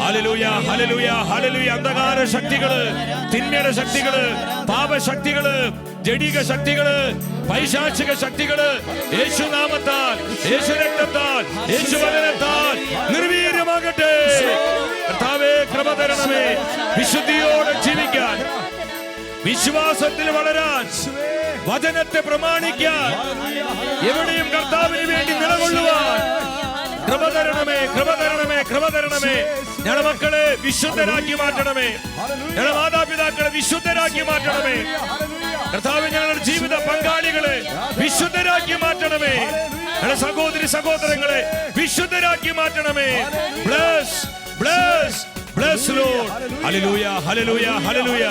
S3: Hallelujah, hallelujah, hallelujah. അന്ധകാര ശക്തികള്, തിന്മയുടെ ശക്തികള്, പാപശക്തികള്, ജഡിക ശക്തികള്, പൈശാചിക ശക്തികള് യേശുനാമത്താൽ, യേശു രക്തത്താൽ, യേശു വചനത്താൽ നിർവീര്യമാകട്ടെ. കർത്താവേ കൃപ തരണമേ. വിശുദ്ധിയോടെ ജീവിക്കാൻ, വിശ്വാസത്തിൽ വളരാൻ, വചനത്തെ പ്രമാണിക്കാൻ, എവിടെയും കർത്താവിന് വേണ്ടി നിലകൊള്ളുവാൻ കൃപ തരണമേ, കൃപ തരണമേ, കൃപ തരണമേ. ഞങ്ങളുടെ മക്കളെ വിശുദ്ധരാക്കി മാറ്റണമേ. ഞങ്ങളുടെ മാതാപിതാക്കളെ വിശുദ്ധരാക്കി മാറ്റണമേ. കർത്താവ് ഞങ്ങളുടെ ജീവിത പങ്കാളികളെ വിശുദ്ധരാക്കി മാറ്റണമേ. ഞങ്ങളുടെ സഹോദരി സഹോദരങ്ങളെ വിശുദ്ധരാക്കി മാറ്റണമേ. Bless, bless, bless Lord. Hallelujah, hallelujah, hallelujah.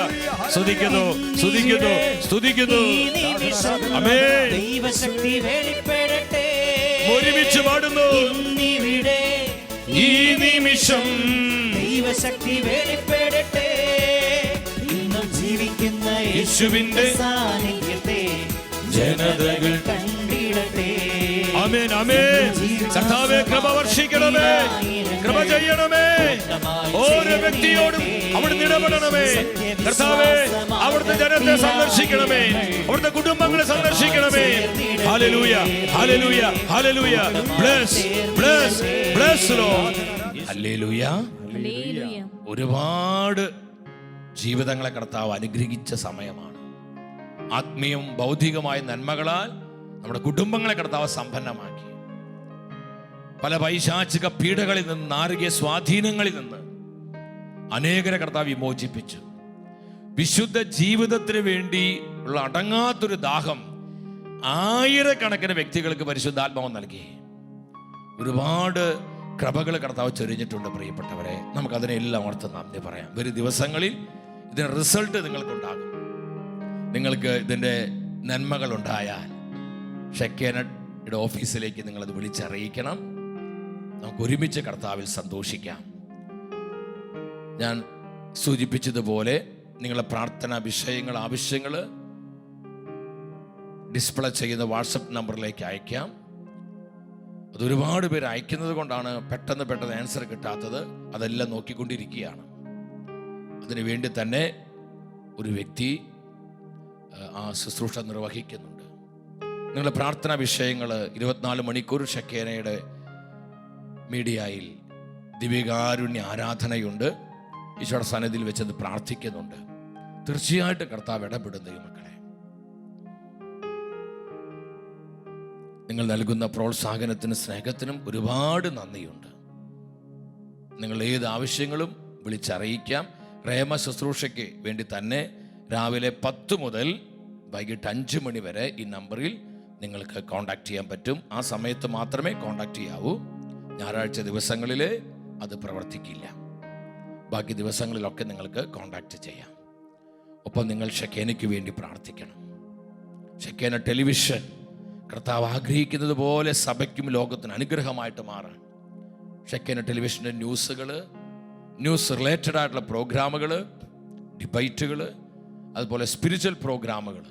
S3: സ്തുതിക്കുന്നു, സ്തുതിക്കുന്നു, സ്തുതിക്കുന്നു. ആമേൻ.
S5: ദൈവശക്തി വെളിപ്പെടട്ടെ.
S3: ഒരുമിച്ച് പാടുന്നു.
S5: ഇന്നിവിടെ
S3: ഈ നിമിഷം
S5: ദൈവശക്തി വെളിപ്പെടട്ടെ. ഇന്നും ജീവിക്കുന്ന യേശുവിന്റെ സാന്നിധ്യത്തെ ജനതകൾ കണ്ടിടട്ടെ.
S3: ആമേൻ, ആമേൻ. കർത്താവേ, കൃപ വർഷിക്കണമേ, കൃപ ചെയ്യണമേ. ഓരോ വ്യക്തിയോടും അവിടുന്ന് ഇടപെടണമേ. കർത്താവേ, അവിടുത്തെ ജനത്തെ സന്ദർശിക്കണമേ, അവിടുത്തെ കുടുംബങ്ങളെ സന്ദർശിക്കണമേ. Hallelujah, hallelujah, hallelujah. Bless, bless, bless Lord. Hallelujah.
S4: Hallelujah.
S3: ഒരുപാട് ജീവിതങ്ങളെ കർത്താവ് അനുഗ്രഹിച്ച സമയമാണ്. ആത്മീയവും ഭൗതികമായ നന്മകളാൽ നമ്മുടെ കുടുംബങ്ങളെ കർത്താവ് സമ്പന്നമാക്കി. പല പൈശാചിക പീഡകളിൽ നിന്ന്, നാരകീയ സ്വാധീനങ്ങളിൽ നിന്ന് അനേകരെ കർത്താവ് വിമോചിപ്പിച്ചു. വിശുദ്ധ ജീവിതത്തിന് വേണ്ടി ഉള്ള അടങ്ങാത്തൊരു ദാഹം ആയിരക്കണക്കിന് വ്യക്തികൾക്ക് പരിശുദ്ധാത്മാവ് നൽകി. ഒരുപാട് കൃപകൾ കർത്താവ് ചൊരിഞ്ഞിട്ടുണ്ട്. പ്രിയപ്പെട്ടവരെ, നമുക്കതിനെല്ലാം ഓർത്ത് നന്ദി പറയാം. വരും ദിവസങ്ങളിൽ ഇതിന് റിസൾട്ട് നിങ്ങൾക്കുണ്ടാകും. നിങ്ങൾക്ക് ഇതിൻ്റെ നന്മകൾ ഉണ്ടായാൽ ഷെക്കേനയുടെ ഓഫീസിലേക്ക് നിങ്ങളത് വിളിച്ചറിയിക്കണം. നമുക്ക് ഒരുമിച്ച് കർത്താവിൽ സന്തോഷിക്കാം. ഞാൻ സൂചിപ്പിച്ചതുപോലെ നിങ്ങളുടെ പ്രാർത്ഥനാ വിഷയങ്ങൾ, ആവശ്യങ്ങൾ ഡിസ്പ്ലേ ചെയ്യുന്ന വാട്സപ്പ് നമ്പറിലേക്ക് അയക്കാം. അതൊരുപാട് പേര് അയക്കുന്നത് കൊണ്ടാണ് പെട്ടെന്ന് ആൻസർ കിട്ടാത്തത്. അതെല്ലാം നോക്കിക്കൊണ്ടിരിക്കുകയാണ്. അതിനു വേണ്ടി തന്നെ ഒരു വ്യക്തി ആ ശുശ്രൂഷ നിർവഹിക്കുന്നുണ്ട്. നിങ്ങളുടെ പ്രാർത്ഥനാ വിഷയങ്ങൾ 24 മണിക്കൂർ ഷെക്കേനയുടെ മീഡിയയിൽ ദിവ്യകാരുണ്യ ആരാധനയുണ്ട്. ഈശോയുടെ സന്നിധിയിൽ വെച്ചത് പ്രാർത്ഥിക്കുന്നുണ്ട്. തീർച്ചയായിട്ടും കർത്താവ് ഇടപെടുന്ന മക്കളെ, നിങ്ങൾ നൽകുന്ന പ്രോത്സാഹനത്തിനും സ്നേഹത്തിനും ഒരുപാട് നന്ദിയുണ്ട്. നിങ്ങൾ ഏത് ആവശ്യങ്ങളും വിളിച്ചറിയിക്കാം. റേമ ശുശ്രൂഷയ്ക്ക് വേണ്ടി തന്നെ രാവിലെ 10 മുതൽ വൈകിട്ട് 5 മണി വരെ ഈ നമ്പറിൽ നിങ്ങൾക്ക് കോൺടാക്ട് ചെയ്യാൻ പറ്റും. ആ സമയത്ത് മാത്രമേ കോൺടാക്ട് ചെയ്യാവൂ. ഞായറാഴ്ച ദിവസങ്ങളിൽ അത് പ്രവർത്തിക്കില്ല. ബാക്കി ദിവസങ്ങളിലൊക്കെ നിങ്ങൾക്ക് കോൺടാക്ട് ചെയ്യാം. ഒപ്പം നിങ്ങൾ ഷെക്കേനയ്ക്ക് വേണ്ടി പ്രാർത്ഥിക്കണം. ഷെക്കേന ടെലിവിഷൻ കർത്താവ് ആഗ്രഹിക്കുന്നത് പോലെ സഭയ്ക്കും ലോകത്തിന് അനുഗ്രഹമായിട്ട് മാറാൻ ഷെക്കേന ടെലിവിഷൻ്റെ ന്യൂസ് റിലേറ്റഡ് ആയിട്ടുള്ള പ്രോഗ്രാമുകൾ, ഡിബൈറ്റുകൾ, അതുപോലെ സ്പിരിച്വൽ പ്രോഗ്രാമുകൾ,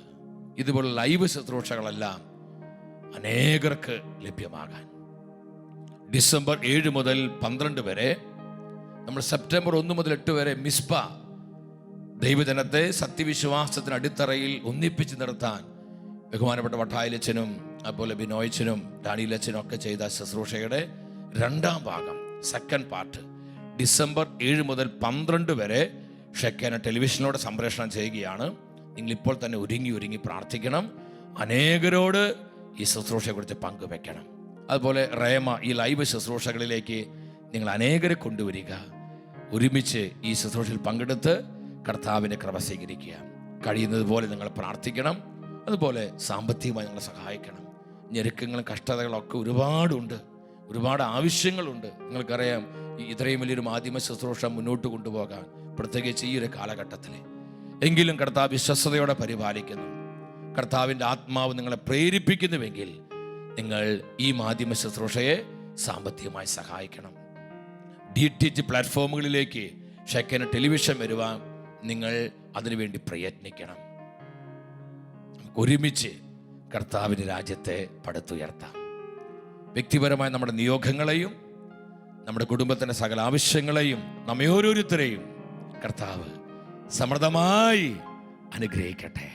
S3: ഇതുപോലെ ലൈവ് ശുശ്രൂഷകളെല്ലാം അനേകർക്ക് ലഭ്യമാകാൻ ഡിസംബർ 7 മുതൽ 12 വരെ, നമ്മൾ സെപ്റ്റംബർ 1 മുതൽ 8 വരെ മിസ്പ ദൈവജനത്തെ സത്യവിശ്വാസത്തിന് അടിത്തറയിൽ ഒന്നിപ്പിച്ച് നിർത്താൻ ബഹുമാനപ്പെട്ട വട്ടായിലച്ചനും അതുപോലെ ബിനോയച്ചനും ഡാനിയിലച്ചനും ഒക്കെ ചെയ്ത ശുശ്രൂഷയുടെ 2ാം ഭാഗം, സെക്കൻഡ് പാർട്ട്, ഡിസംബർ 7 മുതൽ 12 വരെ ഷെക്കേന ടെലിവിഷനിലൂടെ സംപ്രേഷണം ചെയ്യുകയാണ്. നിങ്ങളിപ്പോൾ തന്നെ ഒരുങ്ങി പ്രാർത്ഥിക്കണം. അനേകരോട് ഈ ശുശ്രൂഷയെക്കുറിച്ച് പങ്കുവെക്കണം. അതുപോലെ റേമ ഈ ലൈവ് ശുശ്രൂഷകളിലേക്ക് നിങ്ങൾ അനേകരെ കൊണ്ടുവരിക. ഒരുമിച്ച് ഈ ശുശ്രൂഷയിൽ പങ്കെടുത്ത് കർത്താവിൻ്റെ കൃപ സ്വീകരിക്കുക. കഴിയുന്നത് പോലെ നിങ്ങൾ പ്രാർത്ഥിക്കണം. അതുപോലെ സാമ്പത്തികമായി നിങ്ങളെ സഹായിക്കണം. ഞെരുക്കങ്ങളും കഷ്ടതകളൊക്കെ ഒരുപാടുണ്ട്, ഒരുപാട് ആവശ്യങ്ങളുണ്ട്. നിങ്ങൾക്കറിയാം, ഇത്രയും വലിയൊരു മാധ്യമ ശുശ്രൂഷ മുന്നോട്ട് കൊണ്ടുപോകാൻ, പ്രത്യേകിച്ച് ഈ ഒരു കാലഘട്ടത്തിൽ. എങ്കിലും കർത്താവ് വിശ്വസ്തയോടെ പരിപാലിക്കുന്നു. കർത്താവിൻ്റെ ആത്മാവ് നിങ്ങളെ പ്രേരിപ്പിക്കുന്നുവെങ്കിൽ നിങ്ങൾ ഈ മാധ്യമ ശുശ്രൂഷയെ സാമ്പത്തികമായി സഹായിക്കണം. DTH പ്ലാറ്റ്ഫോമുകളിലേക്ക് ഷെക്കേന ടെലിവിഷൻ വരുവാൻ നിങ്ങൾ അതിനുവേണ്ടി പ്രയത്നിക്കണം. ഒരുമിച്ച് കർത്താവിൻ്റെ രാജ്യത്തെ പടുത്തുയർത്താം. വ്യക്തിപരമായ നമ്മുടെ നിയോഗങ്ങളെയും നമ്മുടെ കുടുംബത്തിൻ്റെ സകല ആവശ്യങ്ങളെയും നമ്മെ ഓരോരുത്തരെയും കർത്താവ് സമൃദ്ധമായി അനുഗ്രഹിക്കട്ടെ.